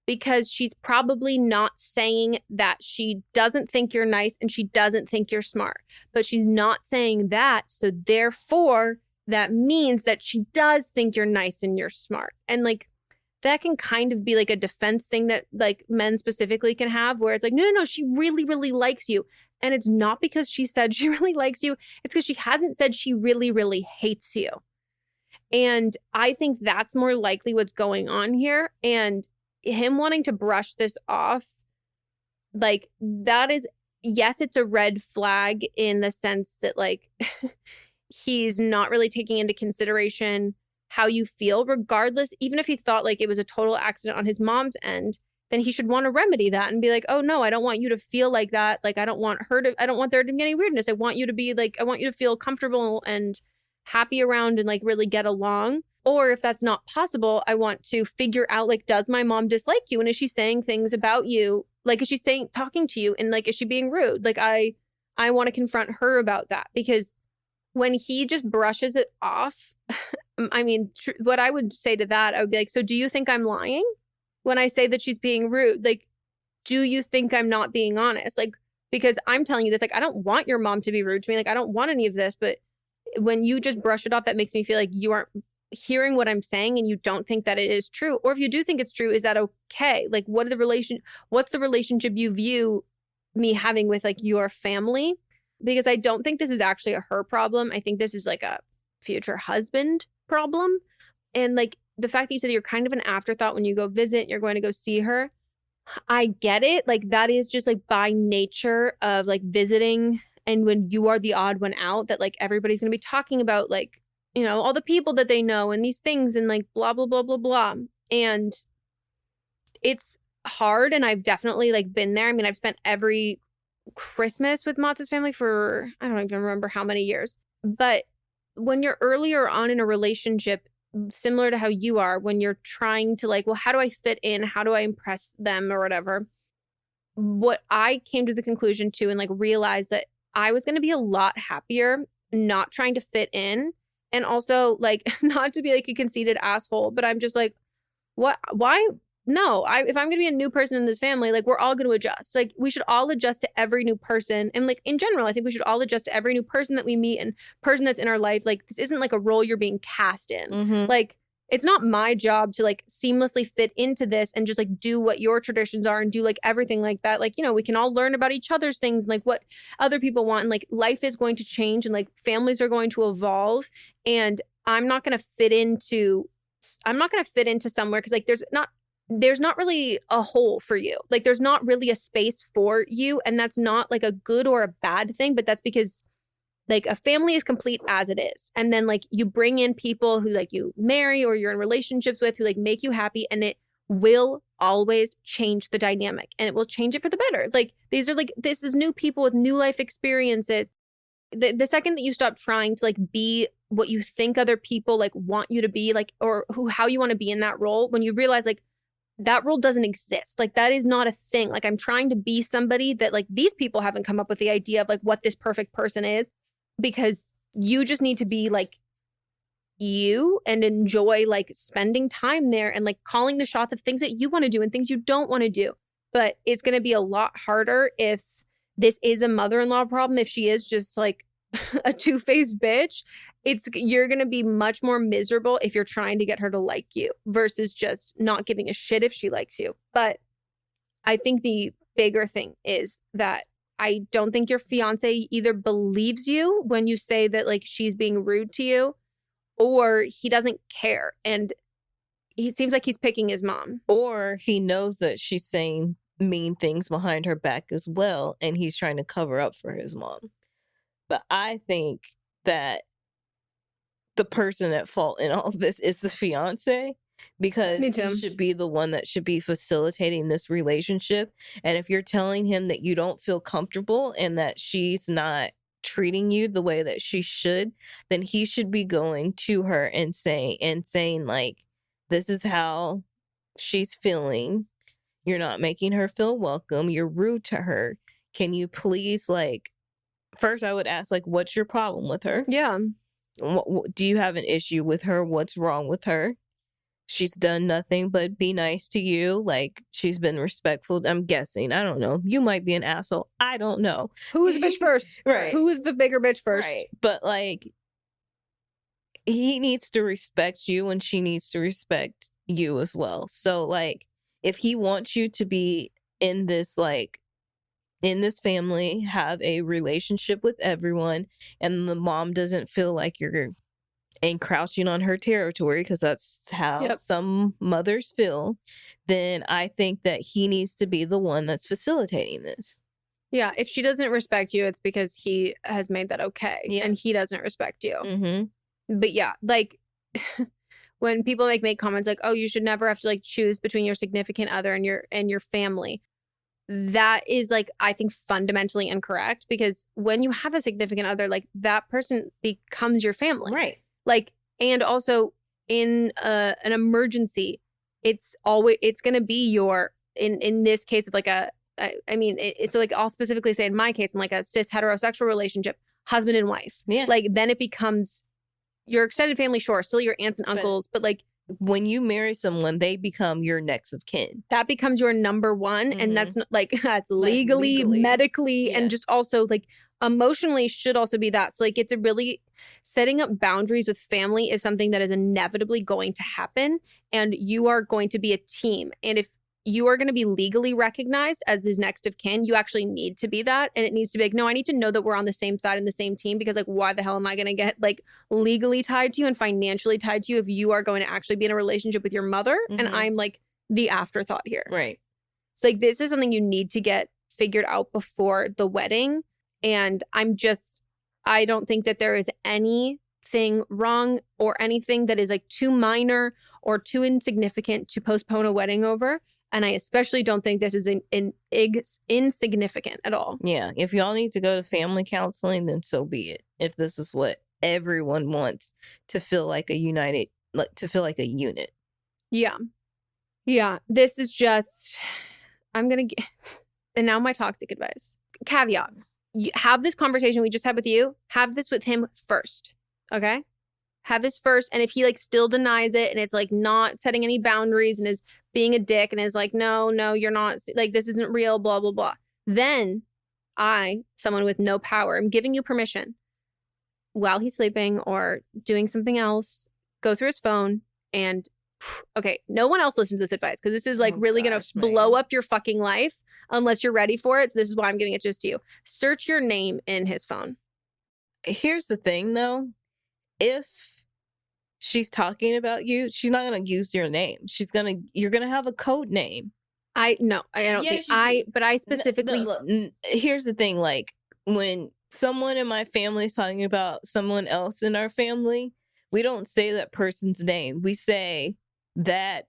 because she's probably not saying that she doesn't think you're nice and she doesn't think you're smart. But she's not saying that. So therefore, that means that she does think you're nice and you're smart. And like, that can kind of be like a defense thing that like men specifically can have where it's like, no, she really, really likes you. And it's not because she said she really likes you. It's because she hasn't said she really, really hates you. And I think that's more likely what's going on here. And him wanting to brush this off, like that is, yes, it's a red flag in the sense that like, he's not really taking into consideration how you feel, regardless, even if he thought like it was a total accident on his mom's end, then he should want to remedy that and be like, oh no, I don't want you to feel like that. Like, I don't want there to be any weirdness. I want you to feel comfortable and happy around and like really get along. Or if that's not possible, I want to figure out like, does my mom dislike you? And is she saying things about you? Like, is she talking to you? And like, is she being rude? Like, I want to confront her about that because when he just brushes it off, I mean, what I would say to that, I would be like, so do you think I'm lying when I say that she's being rude? Like, do you think I'm not being honest? Like, because I'm telling you this, like, I don't want your mom to be rude to me. Like, I don't want any of this. But when you just brush it off, that makes me feel like you aren't hearing what I'm saying and you don't think that it is true. Or if you do think it's true, is that okay? Like, what's the relationship you view me having with like your family? Because I don't think this is actually a her problem. I think this is like a future husband problem. And like the fact that you said you're kind of an afterthought when you go visit, you're going to go see her. I get it. Like that is just like by nature of like visiting. And when you are the odd one out, that like everybody's going to be talking about like, you know, all the people that they know and these things and like blah, blah, blah, blah, blah. And it's hard. And I've definitely like been there. I mean, I've spent every Christmas with Matz's family for, I don't even remember how many years. But when you're earlier on in a relationship, similar to how you are, when you're trying to like, well, how do I fit in? How do I impress them or whatever? What I came to the conclusion to and like realized that I was going to be a lot happier not trying to fit in. And also like not to be like a conceited asshole, but I'm just like, what, why? No, if I'm going to be a new person in this family, like we're all going to adjust. Like we should all adjust to every new person. And like in general, I think we should all adjust to every new person that we meet and person that's in our life. Like this isn't like a role you're being cast in. Mm-hmm. Like it's not my job to like seamlessly fit into this and just like do what your traditions are and do like everything like that. Like, you know, we can all learn about each other's things and like what other people want. And like life is going to change and like families are going to evolve. And I'm not going to fit into somewhere because like there's not really a hole for you. Like there's not really a space for you. And that's not like a good or a bad thing, but that's because like a family is complete as it is. And then like you bring in people who like you marry or you're in relationships with who like make you happy, and it will always change the dynamic and it will change it for the better. Like this is new people with new life experiences. The second that you stop trying to like be what you think other people like want you to be, like, or how you want to be in that role, when you realize like that role doesn't exist. Like that is not a thing. Like I'm trying to be somebody that like these people haven't come up with the idea of like what this perfect person is, because you just need to be like you and enjoy like spending time there and like calling the shots of things that you want to do and things you don't want to do. But it's going to be a lot harder if this is a mother-in-law problem. If she is just like a two-faced bitch, you're going to be much more miserable if you're trying to get her to like you versus just not giving a shit if she likes you. But I think the bigger thing is that I don't think your fiance either believes you when you say that like she's being rude to you, or he doesn't care. And it seems like he's picking his mom. Or he knows that she's saying mean things behind her back as well, and he's trying to cover up for his mom. But I think that the person at fault in all of this is the fiance, because he should be the one that should be facilitating this relationship. And if you're telling him that you don't feel comfortable and that she's not treating you the way that she should, then he should be going to her and saying like, this is how she's feeling. You're not making her feel welcome. You're rude to her. Can you please, like, first I would ask, like, what's your problem with her? Yeah. Do you have an issue with her? What's wrong with her? She's done nothing but be nice to you. Like, she's been respectful. I'm guessing. I don't know. You might be an asshole. I don't know. Who is the bitch first? Right. Who is the bigger bitch first? Right. But, like, he needs to respect you and she needs to respect you as well. So, like, if he wants you to be in this, like, in this family, have a relationship with everyone, and the mom doesn't feel like you're encroaching on her territory, because that's how some mothers feel, then I think that he needs to be the one that's facilitating this. Yeah, if she doesn't respect you, it's because he has made that okay, and he doesn't respect you. Mm-hmm. But yeah, like when people make comments like, "Oh, you should never have to like choose between your significant other and your family," that is like, I think, fundamentally incorrect, because when you have a significant other, like, that person becomes your family, right? Like, and also in an emergency, it's going to be your, in this case of like I mean, it's like, I'll specifically say in my case, in like a cis heterosexual relationship, husband and wife. Yeah. Like, then it becomes your extended family, sure, still your aunts and uncles, but like, when you marry someone, they become your next of kin. That becomes your number one. Mm-hmm. And that's not like, that's legally, medically, and just also like emotionally should also be that. So like, it's a really, setting up boundaries with family is something that is inevitably going to happen, and you are going to be a team. And if you are going to be legally recognized as his next of kin, you actually need to be that. And it needs to be like, no, I need to know that we're on the same side and the same team, because like, why the hell am I going to get like legally tied to you and financially tied to you if you are going to actually be in a relationship with your mother? Mm-hmm. And I'm like the afterthought here. Right. So like, this is something you need to get figured out before the wedding. And I don't think that there is anything wrong or anything that is like too minor or too insignificant to postpone a wedding over. And I especially don't think this is insignificant at all. Yeah. If y'all need to go to family counseling, then so be it. If this is what everyone wants, to feel like a unit. Yeah. Yeah. This is just, I'm going to get, and now my toxic advice. Caveat. You have this conversation we just had with you. Have this with him first. Okay? Have this first. And if he like still denies it and it's like not setting any boundaries and is being a dick and is like, no, you're not, like, this isn't real, blah, blah, blah. Then I, someone with no power, am giving you permission while he's sleeping or doing something else, go through his phone and, okay, no one else listen to this advice, because this is like going to blow up your fucking life unless you're ready for it. So this is why I'm giving it just to you. Search your name in his phone. Here's the thing though. If she's talking about you, she's not going to use your name. You're going to have a code name. I don't think but I specifically. Look, here's the thing. Like, when someone in my family is talking about someone else in our family, we don't say that person's name. We say that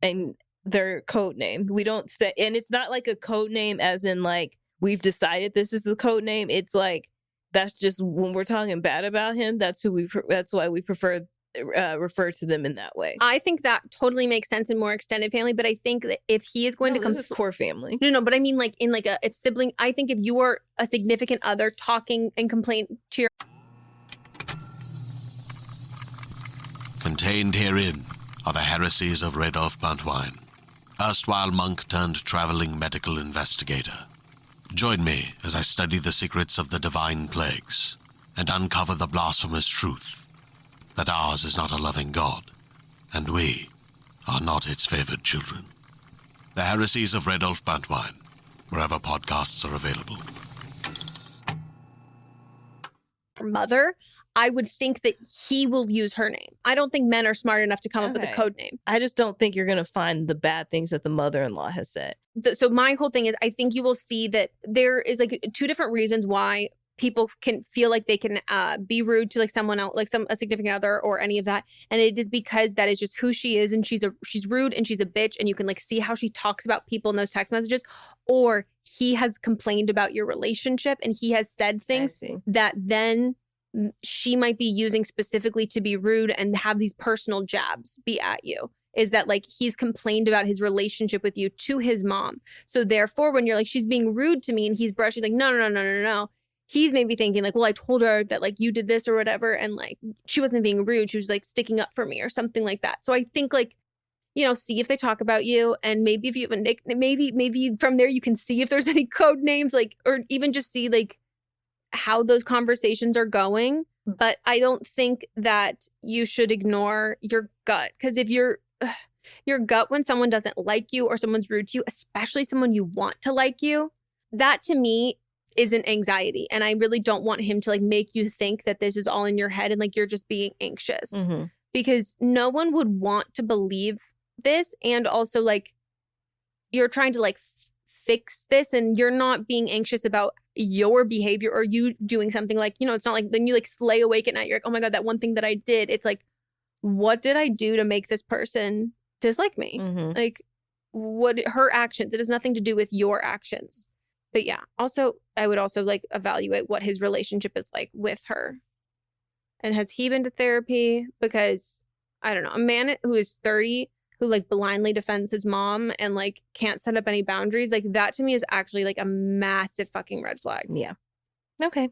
and their code name. We don't say, and it's not like a code name as in like, we've decided this is the code name. It's like, that's just when we're talking bad about him. That's why we prefer refer to them in that way. I think that totally makes sense in more extended family, but I think that if he is going to come, this is core family. No, but I mean like in like if sibling. I think if you are a significant other talking and complain to your. Contained herein are the heresies of Radolf Buntwine, erstwhile monk turned traveling medical investigator. Join me as I study the secrets of the divine plagues and uncover the blasphemous truth that ours is not a loving God, and we are not its favored children. The heresies of Radolf Buntwine, wherever podcasts are available. Mother, I would think that he will use her name. I don't think men are smart enough to come up with a code name. I just don't think you're going to find the bad things that the mother-in-law has said. So my whole thing is, I think you will see that there is like two different reasons why people can feel like they can be rude to like someone else, like a significant other or any of that. And it is because that is just who she is. And she's rude and she's a bitch. And you can like see how she talks about people in those text messages. Or he has complained about your relationship and he has said things that then she might be using specifically to be rude and have these personal jabs be at you. Is that like he's complained about his relationship with you to his mom. So therefore, when you're like, she's being rude to me and he's brushing like, no. He's maybe thinking like, well, I told her that like you did this or whatever. And like, she wasn't being rude. She was like sticking up for me or something like that. So I think like, you know, see if they talk about you. And maybe if you have a nickname, maybe from there you can see if there's any code names, like, or even just see like how those conversations are going. But I don't think that you should ignore your gut. Because if your gut when someone doesn't like you or someone's rude to you, especially someone you want to like you, that to me isn't anxiety. And I really don't want him to like make you think that this is all in your head and like you're just being anxious. Because no one would want to believe this. And also like you're trying to like fix this and you're not being anxious about your behavior or you doing something like, you know, it's not like then you like lay awake at night. You're like, oh my God, that one thing that I did. It's like, what did I do to make this person dislike me? Like what her actions, it has nothing to do with your actions. But yeah, also, I would also like evaluate what his relationship is like with her. And has he been to therapy? Because I don't know, a man who is 30, who like blindly defends his mom and like can't set up any boundaries, like that to me is actually like a massive fucking red flag. Yeah. Okay.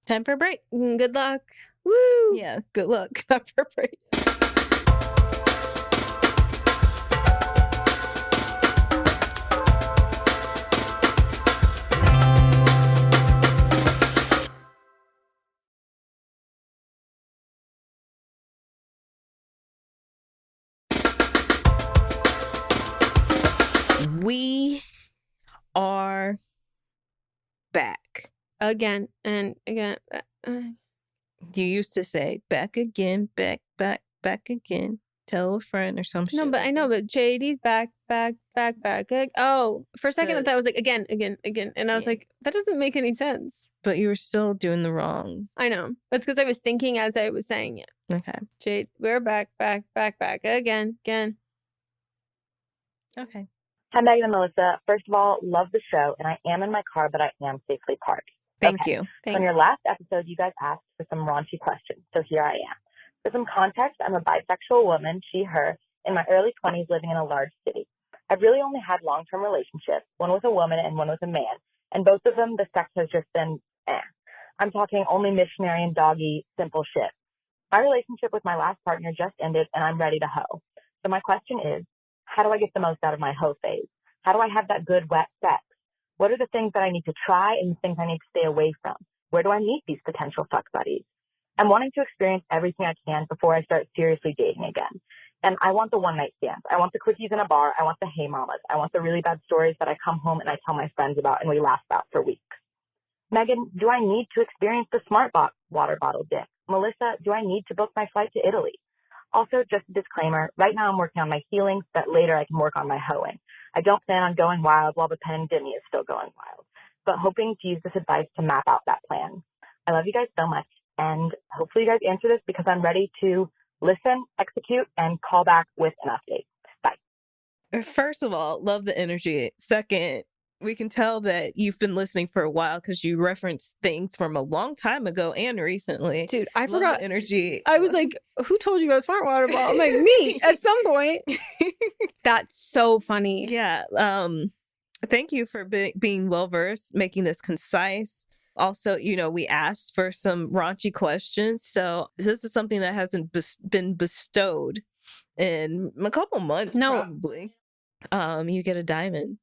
Time for a break. Good luck. Woo! Yeah, good luck. Time for a break. We are back. Again and again. You used to say back again, back again. Tell a friend or some shit. No, but I know, but JD's back. Oh, for a second I thought it was like again. And I was like, that doesn't make any sense. But you were still doing the wrong. I know. That's because I was thinking as I was saying it. Okay. Jade, we're back again. Okay. Hi, Meghan and Melisa. First of all, love the show, and I am in my car, but I am safely parked. Thank you. Thanks. On your last episode, you guys asked for some raunchy questions, so here I am. For some context, I'm a bisexual woman, she, her, in my early 20s living in a large city. I've really only had long-term relationships, one with a woman and one with a man, and both of them, the sex has just been I'm talking only missionary and doggy, simple shit. My relationship with my last partner just ended, and I'm ready to hoe. So my question is, how do I get the most out of my hoe phase? How do I have that good, wet sex? What are the things that I need to try and the things I need to stay away from? Where do I meet these potential fuck buddies? I'm wanting to experience everything I can before I start seriously dating again. And I want the one-night stands. I want the quickies in a bar. I want the hey mamas. I want the really bad stories that I come home and I tell my friends about and we laugh about for weeks. Meghan, do I need to experience the smart water bottle dick? Melissa, do I need to book my flight to Italy? Also, just a disclaimer, right now I'm working on my healing so that later I can work on my hoeing. I don't plan on going wild while the pandemic is still going wild, but hoping to use this advice to map out that plan. I love you guys so much, and hopefully you guys answer this because I'm ready to listen, execute, and call back with an update. Bye. First of all, love the energy. Second, we can tell that you've been listening for a while because you referenced things from a long time ago and recently. Dude, I love forgot the energy. I was like, who told you about smart water bottle? I'm like, me at some point. That's so funny. Yeah. Thank you for being well-versed, making this concise. Also, you know, we asked for some raunchy questions. So this is something that hasn't been bestowed in a couple months, probably. You get a diamond.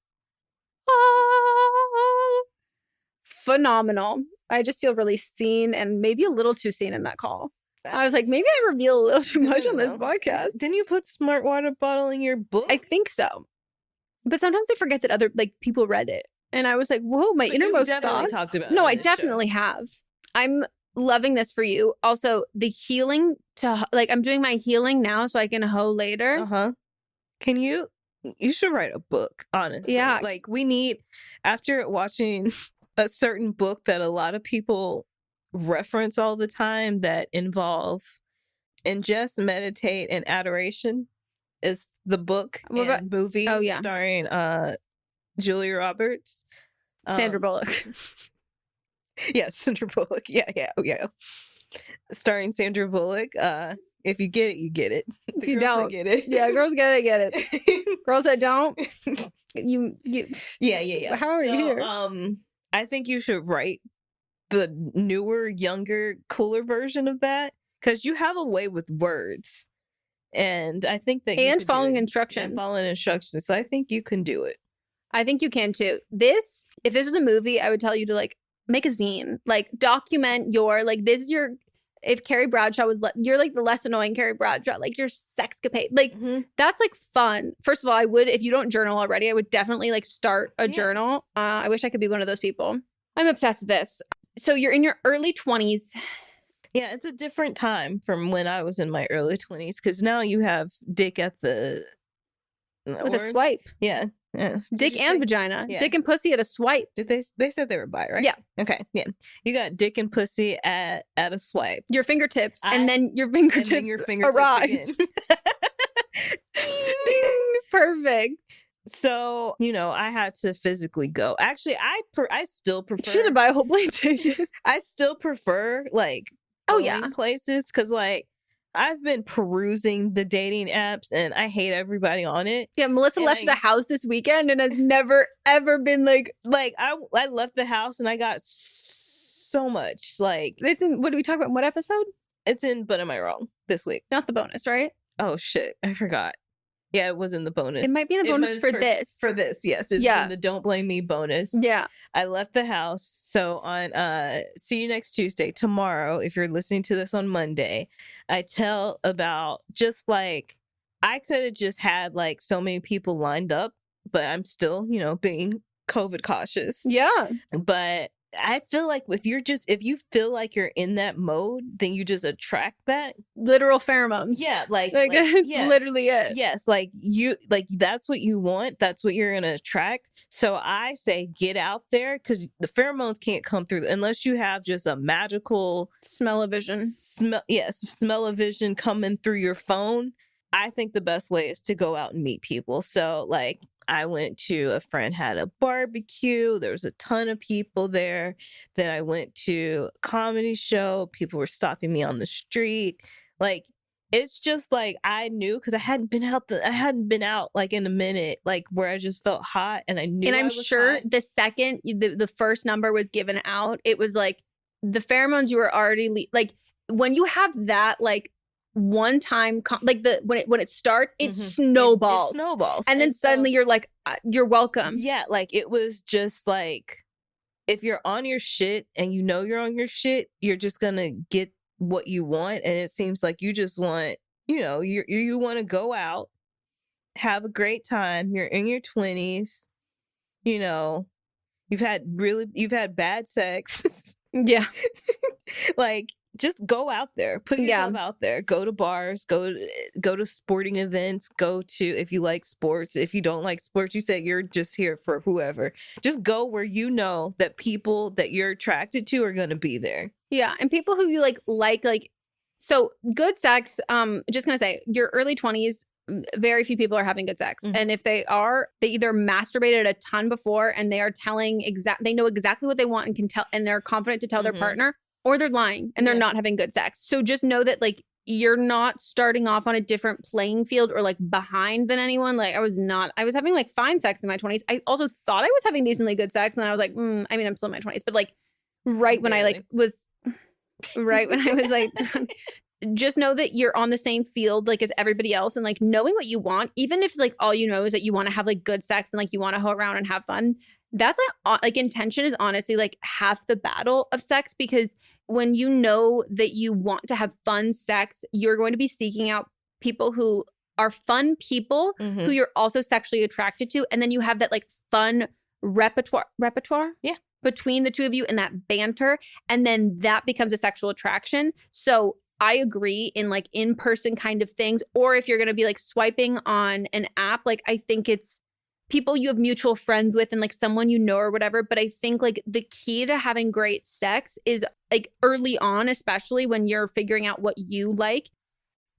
Phenomenal. I just feel really seen and maybe a little too seen in that call. I was like, maybe I reveal a little too much on this podcast. Didn't you put smart water bottle in your book? I think so. But sometimes I forget that other people read it. And I was like, whoa, my innermost thoughts. Talked about no, I definitely have. I'm loving this for you. Also, the healing to I'm doing my healing now so I can hoe later. Uh-huh. Can you should write a book, honestly. Yeah. Like we need, after watching a certain book that a lot of people reference all the time that involve ingest, meditate, and adoration is the book and movie starring Julia Roberts. Sandra Bullock. Yeah, Sandra Bullock. Yeah. Starring Sandra Bullock. If you get it, you get it. If you don't, get it. Yeah, girls get it. Girls that don't, you. Yeah. How are you here? I think you should write the newer, younger, cooler version of that because you have a way with words, and I think that and following instructions. So I think you can do it. I think you can too. If this was a movie, I would tell you to like make a zine, like document your like this is your. If Carrie Bradshaw was, you're like the less annoying Carrie Bradshaw, like your sexcapade, like that's like fun. First of all, I would, if you don't journal already, I would definitely like start a journal. I wish I could be one of those people. I'm obsessed with this. So you're in your early 20s. Yeah, it's a different time from when I was in my early 20s because now you have dick at the with a swipe. Yeah. Dick and vagina. Yeah. Dick and pussy at a swipe. Did they said they were bi, right? Yeah. Okay. Yeah. You got dick and pussy at a swipe. Your fingertips. And then your fingertips arrive. Perfect. So, I had to physically go. Actually, I still prefer. Should have buy a whole plane ticket. I still prefer like places because like I've been perusing the dating apps and I hate everybody on it. Yeah, Melissa left the house this weekend and has never ever been like I left the house and I got so much it's in what do we talk about? What episode? It's in But Am I Wrong this week? Not the bonus, right? Oh shit, I forgot. Yeah, it was in the bonus. It might be in the bonus for this. For this, yes. It's in the Don't Blame Me bonus. Yeah. I left the house. So on see you next Tuesday, tomorrow, if you're listening to this on Monday, I tell about just like I could have just had like so many people lined up, but I'm still, being COVID cautious. Yeah. But I feel like if you feel like you're in that mode, then you just attract that. Literal pheromones. Yeah, it's literally it. Yes, that's what you want. That's what you're gonna attract. So I say get out there because the pheromones can't come through unless you have just a magical smell-o-vision. Smell-o-vision coming through your phone. I think the best way is to go out and meet people. So I went to a friend had a barbecue. There was a ton of people there. Then I went to a comedy show. People were stopping me on the street. It's just I knew because I hadn't been out in a minute, where I just felt hot and I knew. And I'm sure hot. The second the first number was given out, it was the pheromones you were already when you have that one time when it starts it snowballs. It snowballs and then suddenly you're you're welcome. Yeah, it was just if you're on your shit and you're on your shit, you're just gonna get what you want. And it seems like you just want you want to go out, have a great time. You're in your 20s, you've had bad sex. Yeah. Just go out there, put yourself out there, go to bars, go to sporting events, if you like sports. If you don't like sports, you say you're just here for whoever. Just go where that people that you're attracted to are going to be there. Yeah. And people who you so good sex, just going to say your early 20s, very few people are having good sex. Mm-hmm. And if they are, they either masturbated a ton before and they are they know exactly what they want and can tell, and they're confident to tell their partner, or they're lying and they're not having good sex. So just know that you're not starting off on a different playing field or behind than anyone. I was having fine sex in my 20s. I also thought I was having decently good sex. And then I was I'm still in my 20s, but when I was just know that you're on the same field as everybody else, and knowing what you want, even if all you know is that you want to have good sex and you want to hoe around and have fun. That's intention is honestly half the battle of sex, because when you know that you want to have fun sex, you're going to be seeking out people who are fun people who you're also sexually attracted to. And then you have that fun repertoire between the two of you and that banter. And then that becomes a sexual attraction. So I agree in in-person kind of things. Or if you're going to be swiping on an app, I think it's people you have mutual friends with and like someone you know or whatever. But I think like the key to having great sex is like early on, especially when you're figuring out what you like,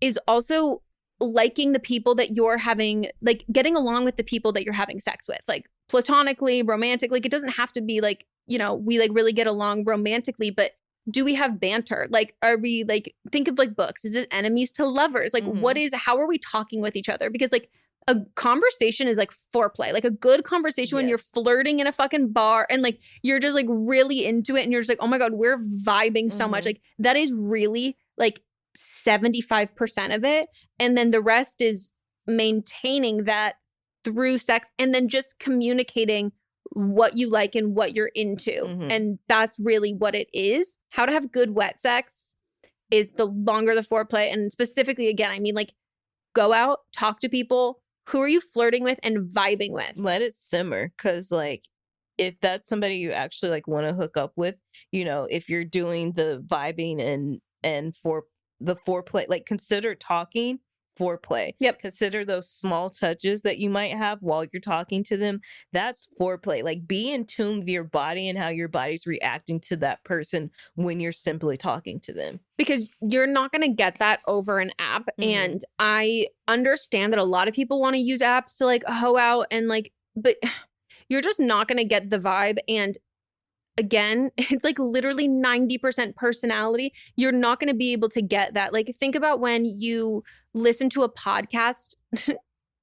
is also liking the people that you're having, like getting along with the people that you're having sex with, like platonically, romantically. Like, it doesn't have to be like, you know, we like really get along romantically, but do we have banter? Like, are we like, think of like books. Is it enemies to lovers? Like, how are we talking with each other? Because like a conversation is like foreplay, like a good conversation when you're flirting in a fucking bar and like you're just like really into it and you're just like, oh my God, we're vibing so much. Like that is really like 75% of it. And then the rest is maintaining that through sex and then just communicating what you like and what you're into. And that's really what it is. How to have good wet sex is the longer the foreplay. And specifically, again, I mean, like, go out, talk to people. Who are you flirting with and vibing with? Let it simmer. Because, like, if that's somebody you actually, like, want to hook up with, you know, if you're doing the vibing and for the foreplay, like, consider talking foreplay. Yep. Consider those small touches that you might have while you're talking to them. That's foreplay. Like, be in tune with your body and how your body's reacting to that person when you're simply talking to them. Because you're not going to get that over an app. And I understand that a lot of people want to use apps to like hoe out and like, but you're just not going to get the vibe. And again, it's like literally 90% personality. You're not going to be able to get that. Like, think about when you listen to a podcast.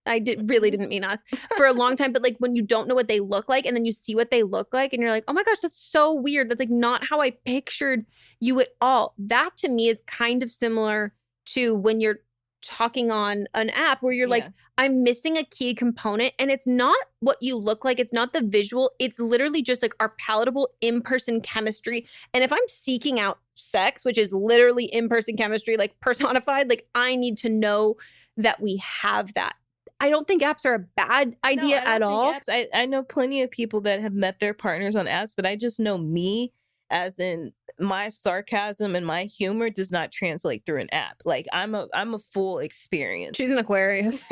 Really didn't mean us for a long time, but like when you don't know what they look like and then you see what they look like and you're like, oh my gosh, that's so weird. That's like not how I pictured you at all. That to me is kind of similar to when you're talking on an app where you're like, I'm missing a key component, and it's not what you look like. It's not the visual. It's literally just like our palatable in-person chemistry. And if I'm seeking out sex, which is literally in-person chemistry, like personified, like I need to know that we have that. I don't think apps are a bad idea at all. I know plenty of people that have met their partners on apps, but I just know me, as in my sarcasm and my humor does not translate through an app. Like I'm a full experience. She's an Aquarius.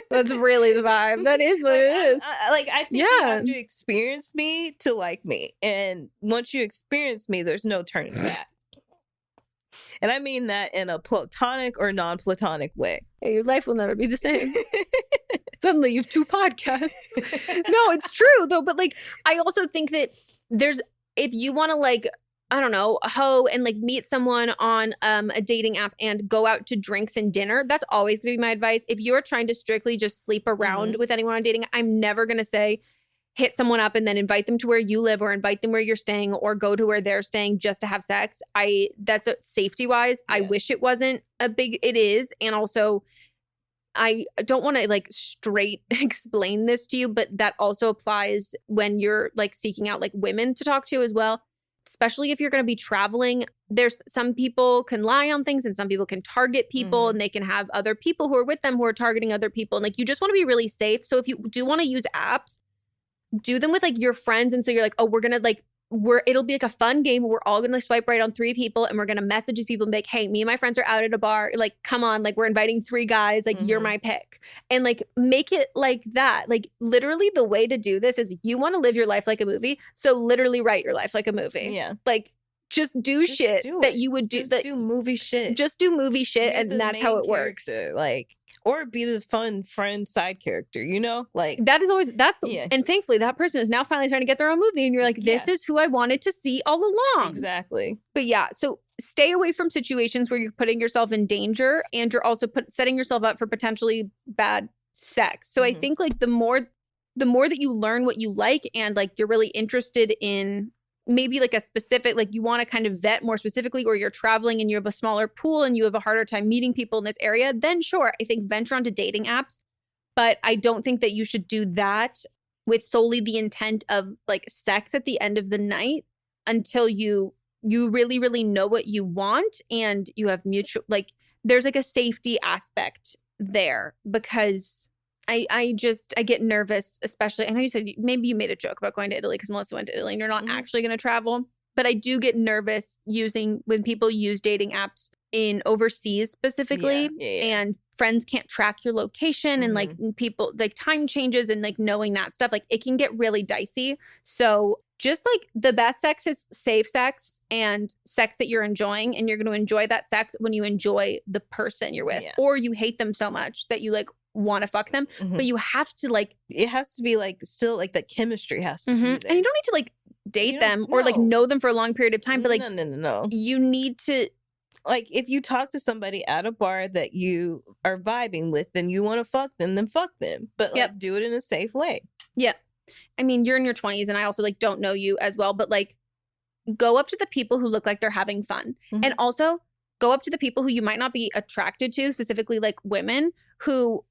That's really the vibe. That is what it is. I think you have to experience me to like me. And once you experience me, there's no turning back. And I mean that in a platonic or non-platonic way. Hey, your life will never be the same. Suddenly you have 2 podcasts. No, it's true though. But like, I also think that if you want to like, I don't know, hoe and like meet someone on a dating app and go out to drinks and dinner, that's always going to be my advice. If you're trying to strictly just sleep around with anyone on dating, I'm never going to say hit someone up and then invite them to where you live or invite them where you're staying or go to where they're staying just to have sex. That's safety wise. I wish it wasn't it is. And also I don't want to like straight explain this to you, but that also applies when you're like seeking out like women to talk to as well. Especially if you're going to be traveling, there's some people can lie on things and some people can target people and they can have other people who are with them who are targeting other people. And like, you just want to be really safe. So if you do want to use apps, do them with like your friends. And so you're like, oh, we're going to like, it'll be like a fun game. We're all going to swipe right on 3 people and we're going to message these people and be like, hey, me and my friends are out at a bar. Like, come on, like we're inviting 3 guys, like you're my pick. And like, make it like that. Like literally the way to do this is you want to live your life like a movie. So literally write your life like a movie. Yeah. Like just do shit that you would do. Just do movie shit. Just do movie shit. And that's how it works. Like, or be the fun friend side character, you know? Like that is always, and thankfully that person is now finally starting to get their own movie. And you're like, this is who I wanted to see all along. Exactly. But yeah, so stay away from situations where you're putting yourself in danger and you're also setting yourself up for potentially bad sex. So I think like the more that you learn what you like and like you're really interested in maybe like a specific, like you want to kind of vet more specifically, or you're traveling and you have a smaller pool and you have a harder time meeting people in this area, then sure, I think venture onto dating apps. But I don't think that you should do that with solely the intent of like sex at the end of the night until you really, really know what you want and you have mutual, like there's like a safety aspect there because I get nervous, especially, I know you said maybe you made a joke about going to Italy because Melissa went to Italy and you're not actually going to travel, but I do get nervous when people use dating apps in overseas specifically, and friends can't track your location and like people like time changes and like knowing that stuff, like it can get really dicey. So just like the best sex is safe sex and sex that you're enjoying, and you're going to enjoy that sex when you enjoy the person you're with, or you hate them so much that you like want to fuck them, but you have to like, it has to be like still like the chemistry has to be there. And you don't need to like date them or like know them for a long period of time, but like no, you need to, like if you talk to somebody at a bar that you are vibing with and you want to fuck them, then fuck them, but like do it in a safe way. I mean, you're in your 20s and I also like don't know you as well, but like go up to the people who look like they're having fun, and also go up to the people who you might not be attracted to, specifically like women who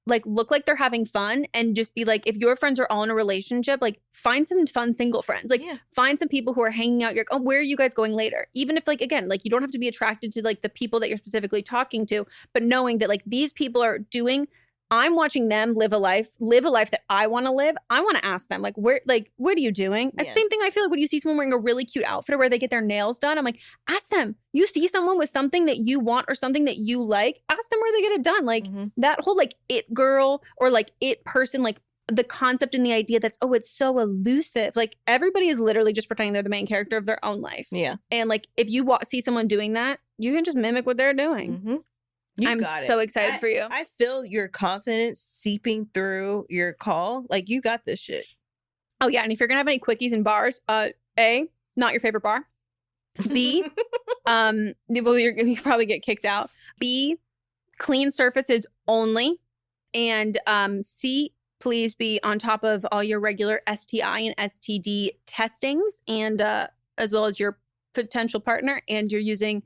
like look like they're having fun, and just be like, if your friends are all in a relationship, like find some fun single friends, like find some people who are hanging out. You're like, oh, where are you guys going later? Even if like, again, like you don't have to be attracted to like the people that you're specifically talking to, but knowing that like these people are doing, I'm watching them live a life that I want to live. I want to ask them like, what are you doing? It's the same thing I feel like when you see someone wearing a really cute outfit or where they get their nails done. I'm like, ask them. You see someone with something that you want or something that you like, ask them where they get it done. Like that whole like it girl or like it person, like the concept and the idea that's, oh, it's so elusive. Like everybody is literally just pretending they're the main character of their own life. Yeah. And like if you see someone doing that, you can just mimic what they're doing. I'm so excited for you. I feel your confidence seeping through your call. Like you got this shit. Oh yeah, and if you're gonna have any quickies and bars, A, not your favorite bar. B, well, you probably get kicked out. B, clean surfaces only. And C, please be on top of all your regular STI and STD testings, and as well as your potential partner, and you're using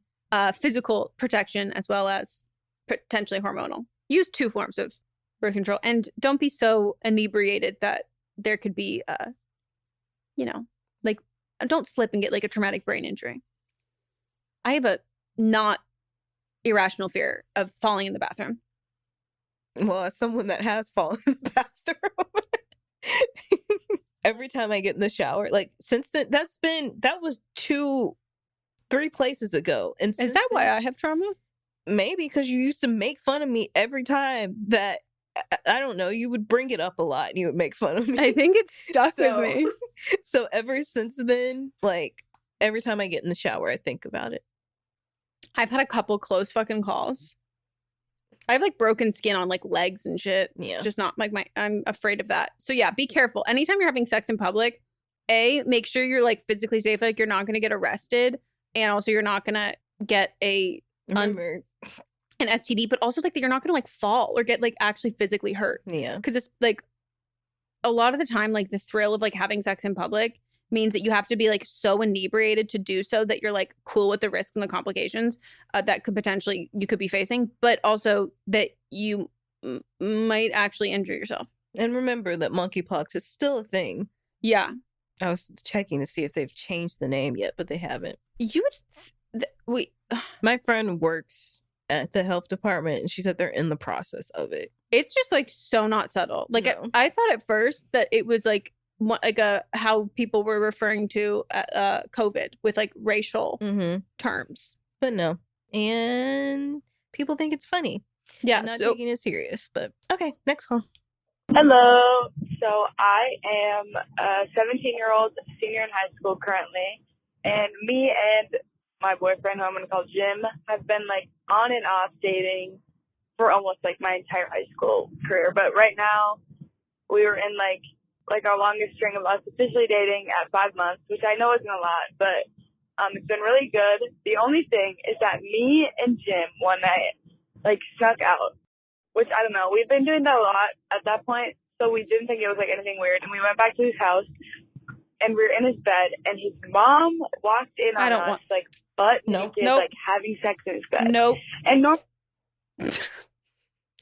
physical protection as well as potentially hormonal. Use 2 forms of birth control, and don't be so inebriated that there could be, like don't slip and get like a traumatic brain injury. I have a not irrational fear of falling in the bathroom. Well, as someone that has fallen in the bathroom, every time I get in the shower, like since then, that was 2-3 places ago. And is that why I have trauma? Maybe because you used to make fun of me every time that, I don't know, you would bring it up a lot and you would make fun of me. I think it's stuck with me. So ever since then, like every time I get in the shower, I think about it. I've had a couple close fucking calls. I have like broken skin on like legs and shit. Yeah. Just not like I'm afraid of that. So yeah, be careful. Anytime you're having sex in public, A, make sure you're like physically safe. Like you're not going to get arrested. And also you're not going to get an STD, but also like that you're not gonna like fall or get like actually physically hurt. Yeah. Because it's like a lot of the time, like the thrill of like having sex in public means that you have to be like so inebriated to do so that you're like cool with the risks and the complications that could potentially you could be facing, but also that you might actually injure yourself. And remember that monkeypox is still a thing. Yeah. I was checking to see if they've changed the name yet, but they haven't. You would my friend works at the health department and she said they're in the process of it. It's just like so not subtle. Like I thought at first that it was like how people were referring to COVID with like racial terms, but no. And people think it's funny. Yeah, not taking it serious. But okay, next call. Hello. So I am a 17-year-old senior in high school currently, and me and my boyfriend, who I'm going to call Jim, have been like on and off dating for almost like my entire high school career. But right now we were in like our longest string of us officially dating at 5 months, which I know isn't a lot, but it's been really good. The only thing is that me and Jim one night like snuck out, which I don't know. We've been doing that a lot at that point, so we didn't think it was like anything weird. And we went back to his house and we were in his bed, and his mom walked in on us like butt naked, like having sex in his bed. And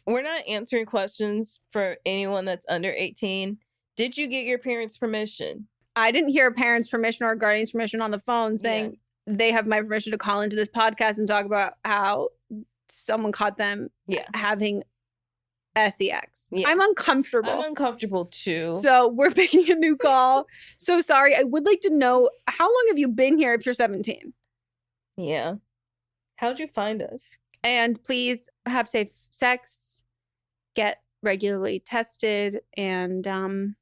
we're not answering questions for anyone that's under 18. Did you get your parents' permission? I didn't hear a parent's permission or a guardian's permission on the phone saying they have my permission to call into this podcast and talk about how someone caught them having sex. Yeah. I'm uncomfortable. I'm uncomfortable too. So we're making a new call. So sorry. I would like to know, how long have you been here if you're 17? Yeah. How'd you find us? And please have safe sex, get regularly tested, and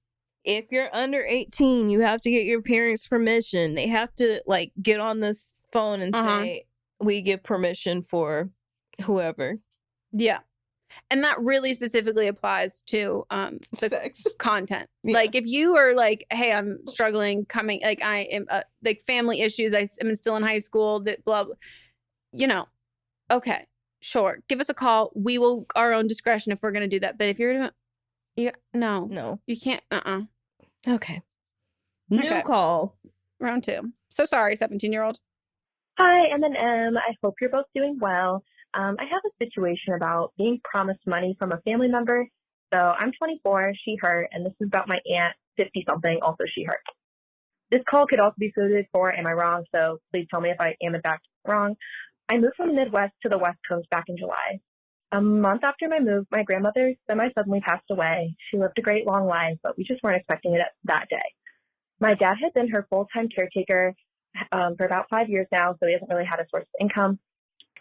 if you're under 18, you have to get your parents' permission. They have to like get on this phone and say, we give permission for whoever. Yeah. And that really specifically applies to the sex content. Yeah. Like if you are like, hey, I'm struggling coming, like I am like family issues. I'm still in high school, that blah, blah, you know, okay, sure. Give us a call. We will our own discretion if we're going to do that. But if you're no, you can't. Okay. New call. Round 2. So sorry, 17-year-old. Hi, M&M. I hope you're both doing well. I have a situation about being promised money from a family member. So I'm 24, she, her, and this is about my aunt, 50-something, also she, her. This call could also be suited for Am I Wrong? So please tell me if I am in fact wrong. I moved from the Midwest to the West Coast back in July. A month after my move, my grandmother semi-suddenly passed away. She lived a great long life, but we just weren't expecting it that day. My dad had been her full-time caretaker for about 5 years now, so he hasn't really had a source of income.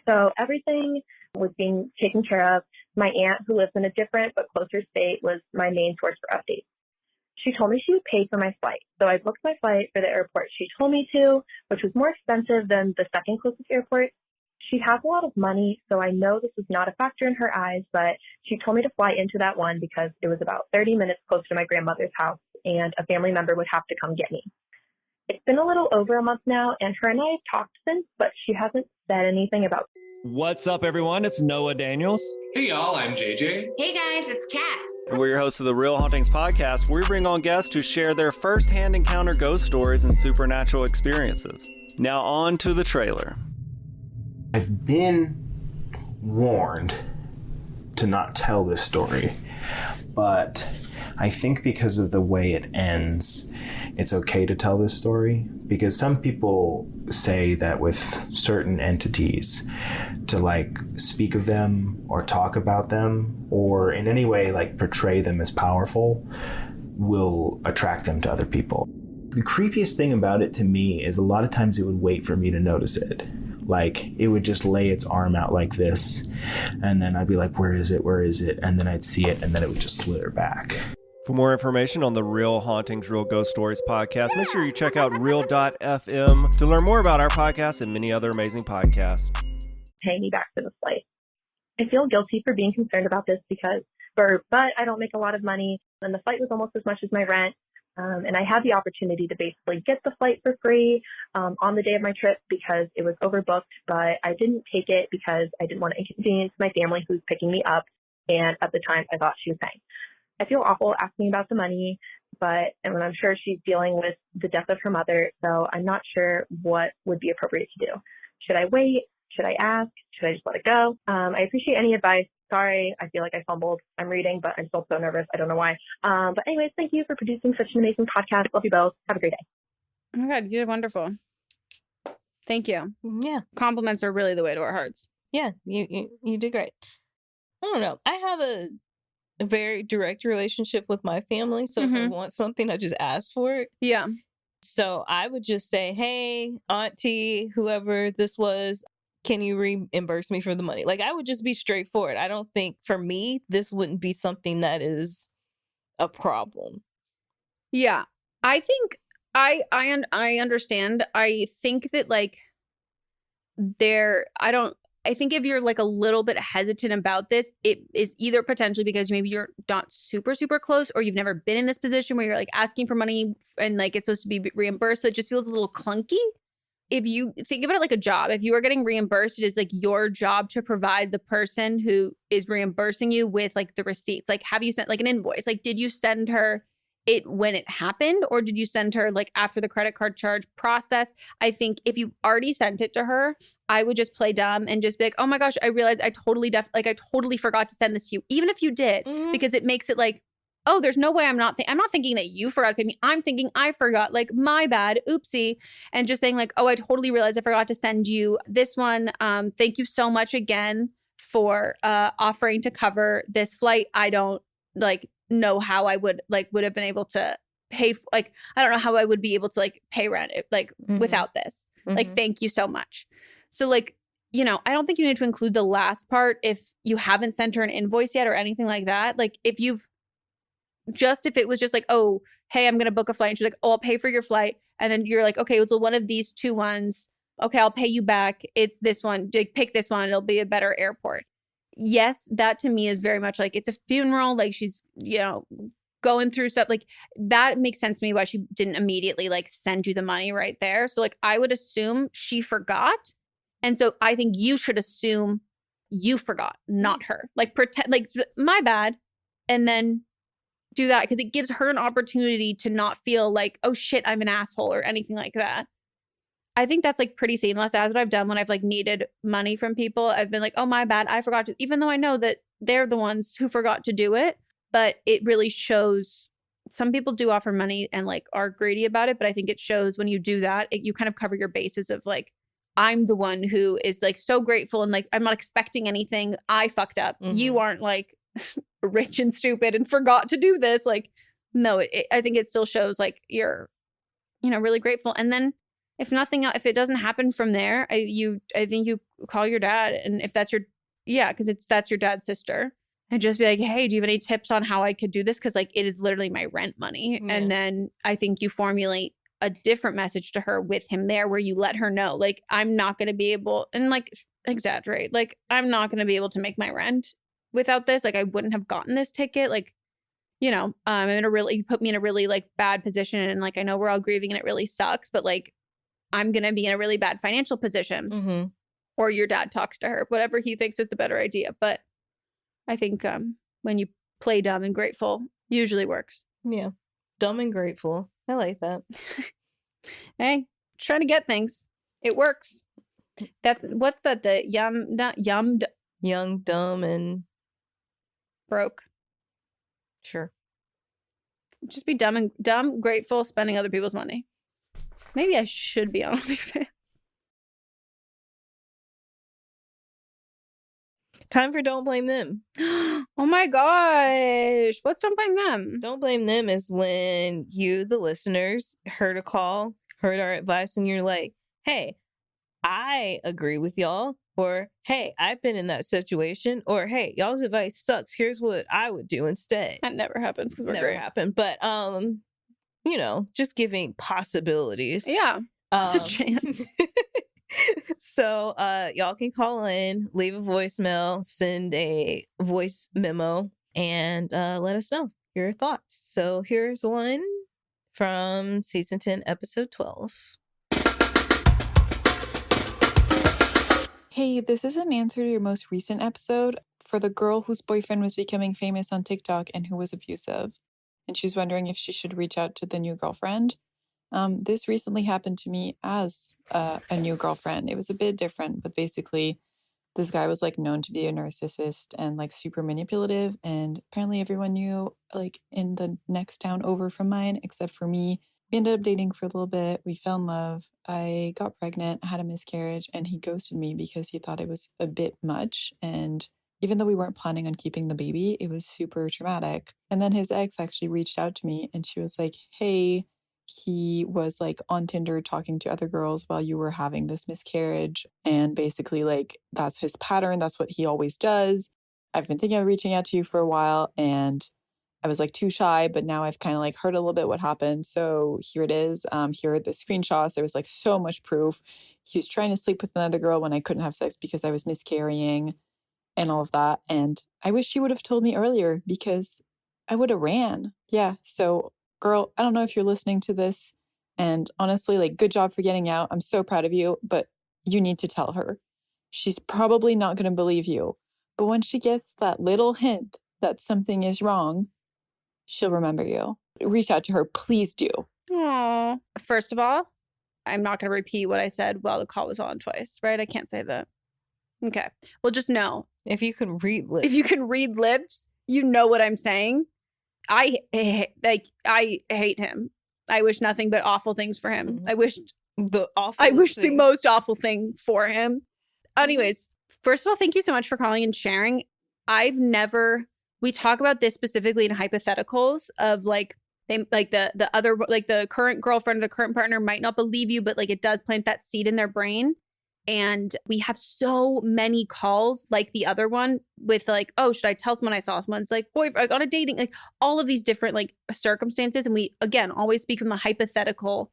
So everything was being taken care of. My aunt, who lives in a different but closer state, was my main source for updates. She told me she would pay for my flight, so I booked my flight for the airport she told me to, which was more expensive than the second closest airport. She has a lot of money, so I know this was not a factor in her eyes, but she told me to fly into that one because it was about 30 minutes closer to my grandmother's house, and a family member would have to come get me. It's been a little over a month now, and her and I have talked since, but she hasn't said anything about. What's up, everyone? It's Noah Daniels. Hey, y'all. I'm JJ. Hey, guys. It's Kat. And we're your hosts of the Real Hauntings podcast, where we bring on guests who share their first-hand encounter ghost stories and supernatural experiences. Now on to the trailer. I've been warned to not tell this story, but I think because of the way it ends, it's okay to tell this story, because some people say that with certain entities, to like speak of them or talk about them or in any way like portray them as powerful will attract them to other people. The creepiest thing about it to me is a lot of times it would wait for me to notice it. Like it would just lay its arm out like this, and then I'd be like, where is it? Where is it? And then I'd see it, and then it would just slither back. For more information on the Real Hauntings, Real Ghost Stories podcast, make sure you check out real.fm to learn more about our podcast and many other amazing podcasts. Paying me back for the flight. I feel guilty for being concerned about this but I don't make a lot of money, and the flight was almost as much as my rent. And I had the opportunity to basically get the flight for free on the day of my trip because it was overbooked, but I didn't take it because I didn't want to inconvenience my family who's picking me up, and at the time I thought she was paying. I feel awful asking about the money, and I'm sure she's dealing with the death of her mother, so I'm not sure what would be appropriate to do. Should I wait? Should I ask? Should I just let it go? I appreciate any advice. Sorry, I feel like I fumbled. I'm reading, but I'm still so nervous. I don't know why. But anyways, thank you for producing such an amazing podcast. Love you both. Have a great day. Oh my God, you did wonderful. Thank you. Yeah. Compliments are really the way to our hearts. Yeah, you did great. I don't know. I have a very direct relationship with my family, so if I want something, I just ask for it. Yeah. So I would just say, hey, auntie, whoever this was, can you reimburse me for the money? Like, I would just be straightforward. I don't think, for me, this wouldn't be something that is a problem. Yeah. I think I understand. I think that like I think if you're like a little bit hesitant about this, it is either potentially because maybe you're not super, super close, or you've never been in this position where you're like asking for money and like it's supposed to be reimbursed. So it just feels a little clunky. If you think about it like a job, if you are getting reimbursed, it is like your job to provide the person who is reimbursing you with like the receipts. Like, have you sent like an invoice? Like, did you send her it when it happened, or did you send her like after the credit card charge process? I think if you already sent it to her, I would just play dumb and just be like, oh my gosh, I realized I totally forgot to send this to you. Even if you did, because it makes it like, oh, there's no way I'm not thinking that you forgot to pay me. I'm thinking I forgot, like my bad, oopsie. And just saying like, oh, I totally realized I forgot to send you this one. Thank you so much again for offering to cover this flight. I don't like know how I would have been able to pay. I don't know how I would be able to like pay rent without this. Like, thank you so much. So like, I don't think you need to include the last part if you haven't sent her an invoice yet or anything like that. Like if it was just like, oh, hey, I'm going to book a flight. And she's like, oh, I'll pay for your flight. And then you're like, okay, so one of these two ones. Okay, I'll pay you back. It's this one. Pick this one. It'll be a better airport. Yes, that to me is very much like it's a funeral. Like she's, going through stuff. Like that makes sense to me why she didn't immediately like send you the money right there. So like I would assume she forgot. And so I think you should assume you forgot, not her. Like pretend like my bad. And then do that because it gives her an opportunity to not feel like, oh shit, I'm an asshole or anything like that. I think that's like pretty seamless. That's what I've done when I've like needed money from people. I've been like, oh, my bad. I forgot to, even though I know that they're the ones who forgot to do it. But it really shows some people do offer money and like are greedy about it. But I think it shows when you do that, you kind of cover your bases of like, I'm the one who is like so grateful and like, I'm not expecting anything. I fucked up. Mm-hmm. You aren't like rich and stupid and forgot to do this. Like, no, I think it still shows like you're, really grateful. And then if nothing else, if it doesn't happen from there, I think you call your dad. And if that's because that's your dad's sister. And just be like, hey, do you have any tips on how I could do this? Because like it is literally my rent money. Yeah. And then I think you formulate a different message to her with him there where you let her know, like, I'm not going to be able, and like exaggerate, like, I'm not going to be able to make my rent without this. Like I wouldn't have gotten this ticket. Like, you put me in a really like bad position. And like, I know we're all grieving and it really sucks, but like, I'm going to be in a really bad financial position. Mm-hmm. Or your dad talks to her, whatever he thinks is the better idea. But I think when you play dumb and grateful, usually works. Yeah. Dumb and grateful. I like that. Hey, trying to get things. It works. What's that? The young, dumb, and broke. Sure. Just be dumb, grateful, spending other people's money. Maybe I should be on OnlyFans. Time for Don't Blame Them. Oh my gosh. What's Don't Blame Them? Don't Blame Them is when you, the listeners, heard a call, heard our advice, and you're like, hey, I agree with y'all. Or, hey, I've been in that situation. Or, hey, y'all's advice sucks. Here's what I would do instead. That never happens because we're never great. happened. But, just giving possibilities. Yeah. It's a chance. So y'all can call in, leave a voicemail, send a voice memo, and let us know your thoughts. So here's one from season 10, episode 12. Hey, this is an answer to your most recent episode for the girl whose boyfriend was becoming famous on TikTok and who was abusive. And she's wondering if she should reach out to the new girlfriend. This recently happened to me as a new girlfriend. It was a bit different, but basically this guy was like known to be a narcissist and like super manipulative. And apparently everyone knew, like in the next town over from mine, except for me. We ended up dating for a little bit. We fell in love. I got pregnant, had a miscarriage, and he ghosted me because he thought it was a bit much. And even though we weren't planning on keeping the baby, it was super traumatic. And then his ex actually reached out to me and she was like, hey, he was like on Tinder talking to other girls while you were having this miscarriage. And basically like, that's his pattern. That's what he always does. I've been thinking of reaching out to you for a while and I was like too shy, but now I've kind of like heard a little bit what happened. So here it is. Here are the screenshots. There was like so much proof. He was trying to sleep with another girl when I couldn't have sex because I was miscarrying and all of that. And I wish she would have told me earlier because I would have ran. Yeah. So girl, I don't know if you're listening to this, and honestly, like, good job for getting out. I'm so proud of you, but you need to tell her. She's probably not going to believe you, but when she gets that little hint that something is wrong, she'll remember you. Reach out to her. Please do. Aww. First of all, I'm not going to repeat what I said while the call was on twice, right? I can't say that. Okay. Well, just know. If you can read lips. If you can read lips, you know what I'm saying. I hate him. I wish nothing but awful things for him. Mm-hmm. I wish the most awful thing for him. Anyways, first of all, thank you so much for calling and sharing. We talk about this specifically in hypotheticals of like they like the other, like the current girlfriend or the current partner might not believe you, but like it does plant that seed in their brain. And we have so many calls like the other one with like, oh, should I tell someone I saw someone's like boyfriend, I got a dating, like all of these different like circumstances. And we, again, always speak from the hypothetical,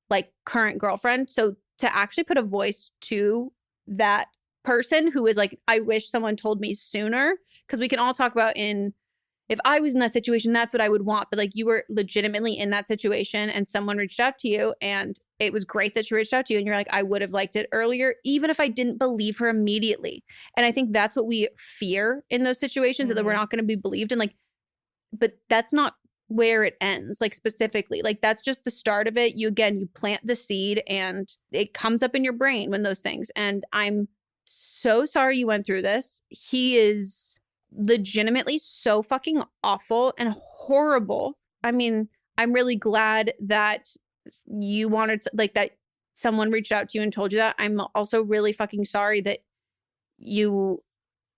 like current girlfriend. So to actually put a voice to that person who is like, I wish someone told me sooner, because we can all talk about if I was in that situation, that's what I would want. But like you were legitimately in that situation and someone reached out to you and it was great that she reached out to you and you're like, I would have liked it earlier, even if I didn't believe her immediately. And I think that's what we fear in those situations, that we're not going to be believed. And like, but that's not where it ends, like specifically. Like that's just the start of it. You plant the seed and it comes up in your brain when those things. And I'm so sorry you went through this. He is legitimately so fucking awful and horrible. I mean, I'm really glad that you wanted to, like, that someone reached out to you and told you that. I'm also really fucking sorry that you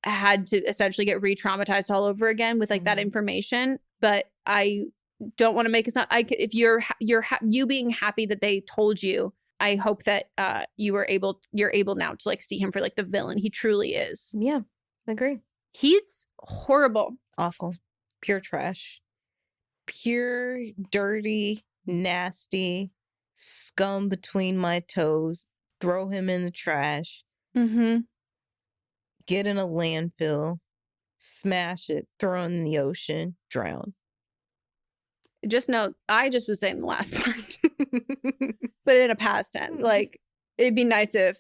had to essentially get re-traumatized all over again with like that information. But I don't want to make it sound, if you being happy that they told you, I hope that you're able now to like see him for like the villain he truly is. Yeah, I agree. He's horrible. Awful. Pure trash. Pure, dirty, nasty, scum between my toes. Throw him in the trash. Mm-hmm. Get in a landfill. Smash it. Throw it in the ocean. Drown. Just know, I just was saying the last part. But in a past tense. Like, it'd be nice if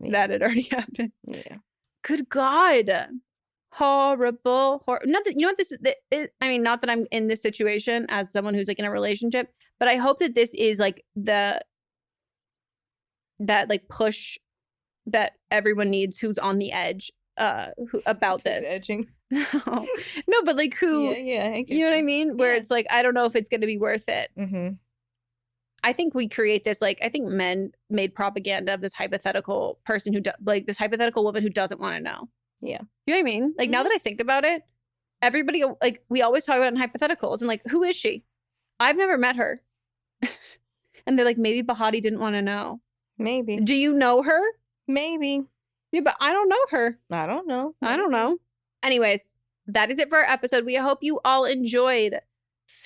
that had already happened. Yeah. Good God. Horrible. Not that, you know what this is? I mean, not that I'm in this situation as someone who's like in a relationship, but I hope that this is like that like push that everyone needs who's on the edge about this. Edging. No, but like who, I you know what I mean? Where it's like, I don't know if it's going to be worth it. Mm-hmm. I think we create this, like, I think men made propaganda of this hypothetical person like this hypothetical woman who doesn't want to know. Yeah. You know what I mean? Like, now that I think about it, everybody, like, we always talk about in hypotheticals and like, who is she? I've never met her. And they're like, maybe Bahati didn't want to know. Maybe. Do you know her? Maybe. Yeah, but I don't know her. I don't know. I don't know. Anyways, that is it for our episode. We hope you all enjoyed.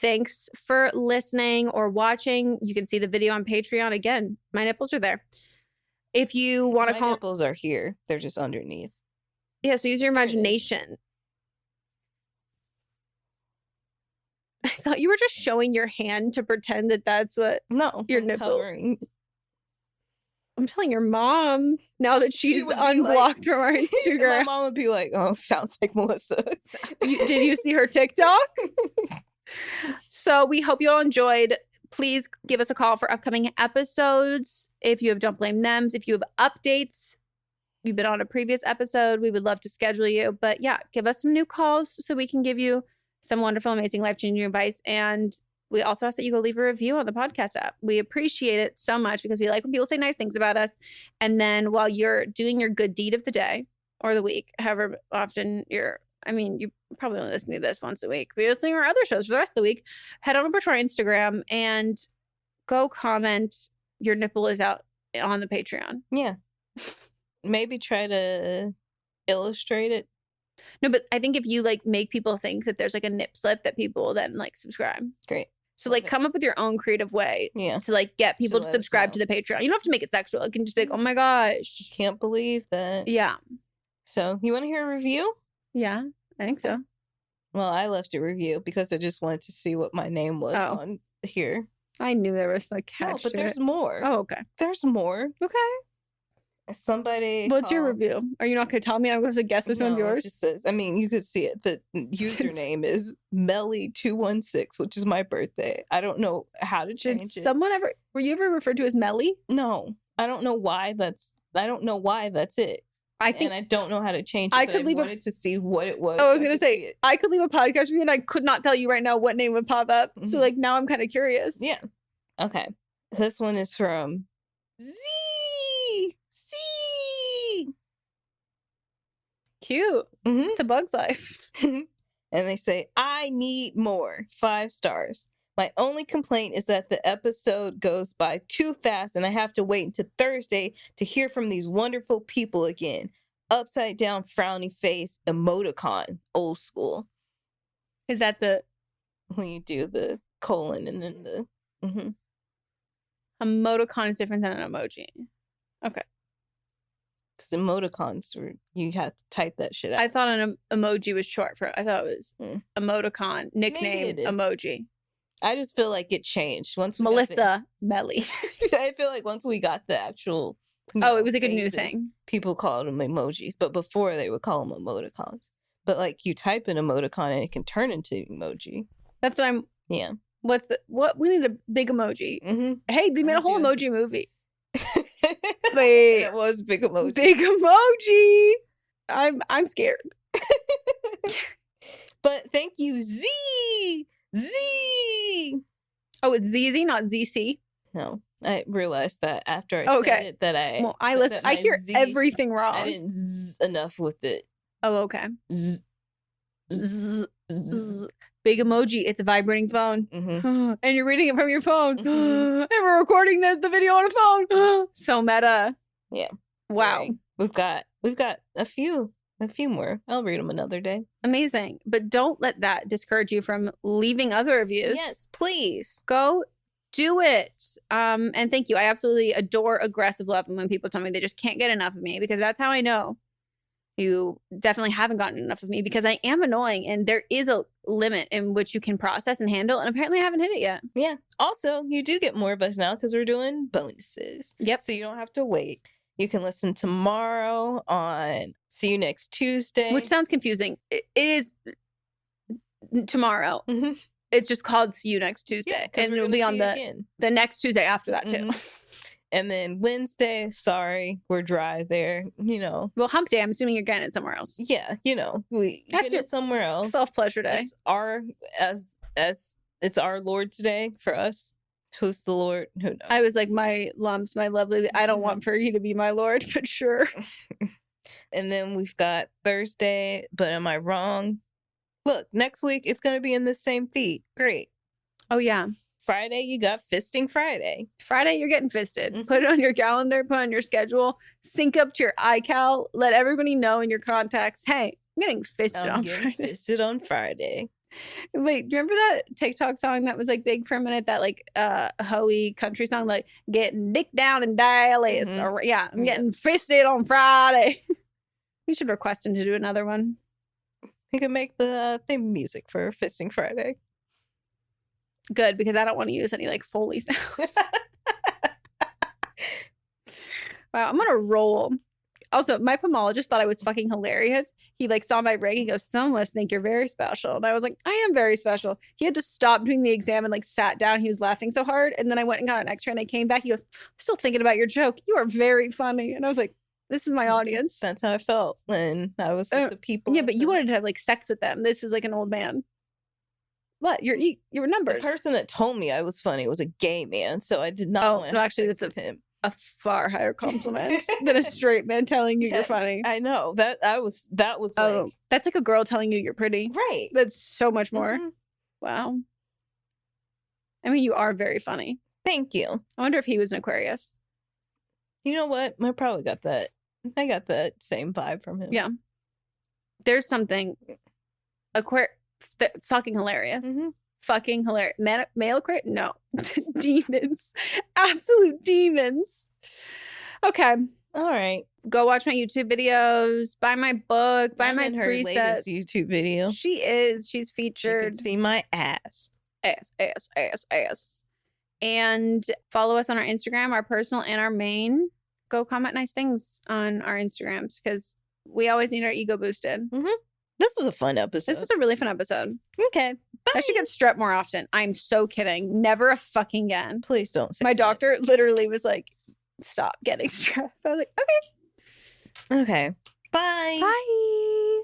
Thanks for listening or watching. You can see the video on Patreon. Again, my nipples are there. If you want to My nipples are here. They're just underneath. Yeah, so use your imagination. I thought you were just showing your hand to pretend that that's what your nipple. Covering. I'm telling your mom now that she's unblocked from our Instagram. My mom would be like, oh, sounds like Melissa. Did you see her TikTok? So we hope you all enjoyed. Please give us a call for upcoming episodes. If you have Don't Blame Thems, if you have updates, you've been on a previous episode, we would love to schedule you. But yeah, give us some new calls so we can give you some wonderful, amazing, life-changing advice. And we also ask that you go leave a review on the podcast app. We appreciate it so much because we like when people say nice things about us. And then while you're doing your good deed of the day or the week, however often you probably only listen to this once a week. We're listening to our other shows for the rest of the week. Head on over to our Instagram and go comment your nipple is out on the Patreon. Yeah. Maybe try to illustrate it. No, but I think if you like make people think that there's like a nip slip that people then like subscribe. Great. So like come up with your own creative way to like get people to let us subscribe to know. the Patreon. You don't have to make it sexual. It can just be like, oh my gosh. Can't believe that. Yeah. So you want to hear a review? Yeah, I think so. Well, I left a review because I just wanted to see what my name was on here. I knew there was a catch. No, but to there's it. more. Oh, okay. There's more. Okay. Somebody. What's your review? Are you not going to tell me? I'm going to guess which one's yours. It just says, I mean, you could see it. The username is Melly216, which is my birthday. I don't know how to change it. Were you ever referred to as Melly? No, I don't know why that's it. I don't know how to change it. I wanted to see what it was. I was going to say, I could leave a podcast review and I could not tell you right now what name would pop up. Mm-hmm. So like now I'm kind of curious. Yeah. Okay. This one is from Z. Cute. Mm-hmm. It's a bug's life. And they say, I need more. 5 stars. My only complaint is that the episode goes by too fast and I have to wait until Thursday to hear from these wonderful people again. Upside down frowny face emoticon, old school. Is that the... When you do the colon and then the... Mm-hmm. Emoticon is different than an emoji. Okay. Because emoticons, you have to type that shit out. I thought an emoji was short for... I thought it was emoticon, nickname, emoji. I just feel like it changed. Once we Melissa Melly. I feel like once we got the actual... it was like a new thing. People called them emojis, but before they would call them emoticons. But like you type an emoticon and it can turn into emoji. That's what I'm... Yeah. What? We need a big emoji. Mm-hmm. Hey, they made a whole emoji movie. Wait. It was big emoji. Big emoji. I'm scared. But thank you, Z. Oh, it's ZZ, not ZC. No. I realized that after I said it that I... Well, I listen. I hear everything wrong. I didn't zzz enough with it. Oh, okay. Zzz. Zzz. Zzz. Big emoji. It's a vibrating phone. Mm-hmm. And you're reading it from your phone. Mm-hmm. And we're recording the video on a phone. So meta. Yeah. Wow. Right. We've got a few more. I'll read them another day. Amazing. But don't let that discourage you from leaving other reviews. Yes, please. Go do it. And thank you. I absolutely adore aggressive love when people tell me they just can't get enough of me, because that's how I know you definitely haven't gotten enough of me, because I am annoying and there is a limit in which you can process and handle, and apparently I haven't hit it yet. Yeah. Also, you do get more of us now because we're doing bonuses. Yep. So you don't have to wait. You can listen tomorrow on See You Next Tuesday. Which sounds confusing. It is tomorrow. Mm-hmm. It's just called See You Next Tuesday. Yeah, and it'll be on the next Tuesday after that too. Mm-hmm. And then Wednesday, sorry, we're dry there, Well, hump day, I'm assuming you're getting it somewhere else. Yeah, we get it somewhere else. Self-pleasure day. It's it's our Lord's Day for us. Who's the Lord? Who knows? I was like, my lumps, my lovely, I don't want for you to be my Lord, but sure. And then we've got Thursday, but am I wrong? Look, next week it's going to be in the same feed. Great. Oh, yeah. Friday, you got Fisting Friday. Friday, you're getting fisted. Mm-hmm. Put it on your calendar, put it on your schedule, sync up to your iCal, let everybody know in your contacts, hey, I'm getting fisted on Friday. Fisted on Friday. Wait, do you remember that TikTok song that was like big for a minute? That like hoey country song, like getting dick down in Dallas. Mm-hmm. Or yeah, I'm getting fisted on Friday. We should request him to do another one. He could make the theme music for Fisting Friday. Good, because I don't want to use any like Foley sounds. Wow, I'm gonna roll. Also, my pomologist thought I was fucking hilarious. He like saw my ring. He goes, "Some of us think you're very special," and I was like, "I am very special." He had to stop doing the exam and like sat down. He was laughing so hard, and then I went and got an X-ray, and I came back. He goes, "I'm still thinking about your joke. You are very funny," and I was like, "This is my audience." That's how I felt when I was with the people. Yeah, but you wanted to have like sex with them. This was like an old man. What? Your numbers. The person that told me I was funny was a gay man, so I did not want to have sex with him. A far higher compliment than a straight man telling you you're funny. I know that was like, that's like a girl telling you you're pretty. Right. That's so much more. Mm-hmm. Wow. I mean, you are very funny. Thank you. I wonder if he was an Aquarius. You know what? I probably got that. I got that same vibe from him. Yeah. There's something fucking hilarious. Mm-hmm. Fucking hilarious. Male Aquarius? No. Demons. Absolute demons. Okay. All right. Go watch my YouTube videos. Buy my book. Buy my her latest YouTube video. She is. She's featured. You can see my ass. Ass. And follow us on our Instagram, our personal and our main. Go comment nice things on our Instagrams, because we always need our ego boosted. Mm-hmm. This was a fun episode. This was a really fun episode. Okay. Bye. I should get strep more often. I'm so kidding. Never a fucking again. Please don't say My that. doctor literally was like, stop getting strep. I was like, okay. Okay. Bye. Bye.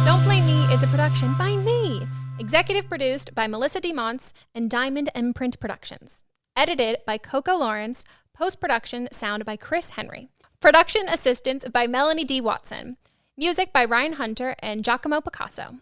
Don't Blame Me is a production by me. Executive produced by Melissa DeMonts and Diamond Imprint Productions. Edited by Coco Lawrence. Post-production sound by Chris Henry. Production assistance by Melanie D. Watson. Music by Ryan Hunter and Giacomo Picasso.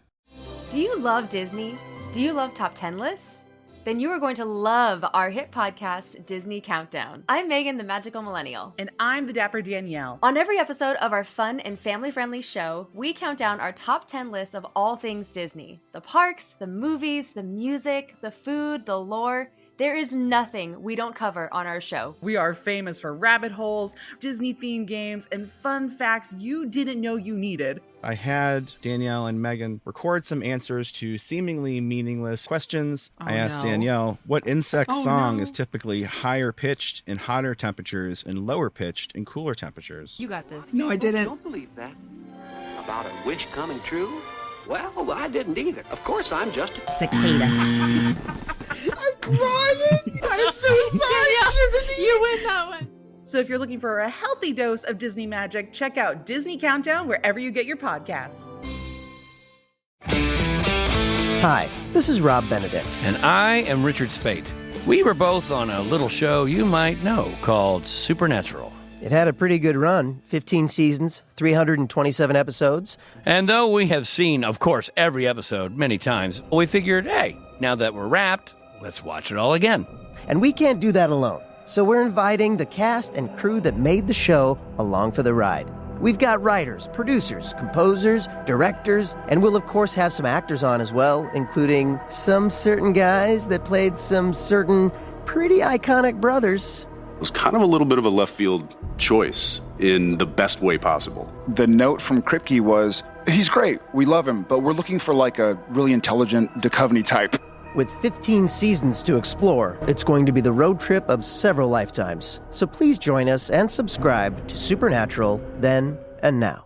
Do you love Disney? Do you love top 10 lists? Then you are going to love our hit podcast, Disney Countdown. I'm Megan, the Magical Millennial. And I'm the Dapper Danielle. On every episode of our fun and family-friendly show, we count down our top 10 lists of all things Disney. The parks, the movies, the music, the food, the lore. There is nothing we don't cover on our show. We are famous for rabbit holes, Disney-themed games, and fun facts you didn't know you needed. I had Danielle and Megan record some answers to seemingly meaningless questions. I asked Danielle what insect song is typically higher pitched in hotter temperatures and lower pitched in cooler temperatures. You got this. No, I didn't. Don't believe that. About a wish coming true? Well, I didn't either. Of course, I'm just a cicada. I'm crying. I'm so sorry, Jiminy. You win that one. So if you're looking for a healthy dose of Disney magic, check out Disney Countdown wherever you get your podcasts. Hi, this is Rob Benedict. And I am Richard Spate. We were both on a little show you might know called Supernatural. It had a pretty good run, 15 seasons, 327 episodes. And though we have seen, of course, every episode many times, we figured, hey, now that we're wrapped, let's watch it all again. And we can't do that alone. So we're inviting the cast and crew that made the show along for the ride. We've got writers, producers, composers, directors, and we'll of course have some actors on as well, including some certain guys that played some certain pretty iconic brothers. It was kind of a little bit of a left field choice in the best way possible. The note from Kripke was, he's great, we love him, but we're looking for like a really intelligent Duchovny type. With 15 seasons to explore, it's going to be the road trip of several lifetimes. So please join us and subscribe to Supernatural then and now.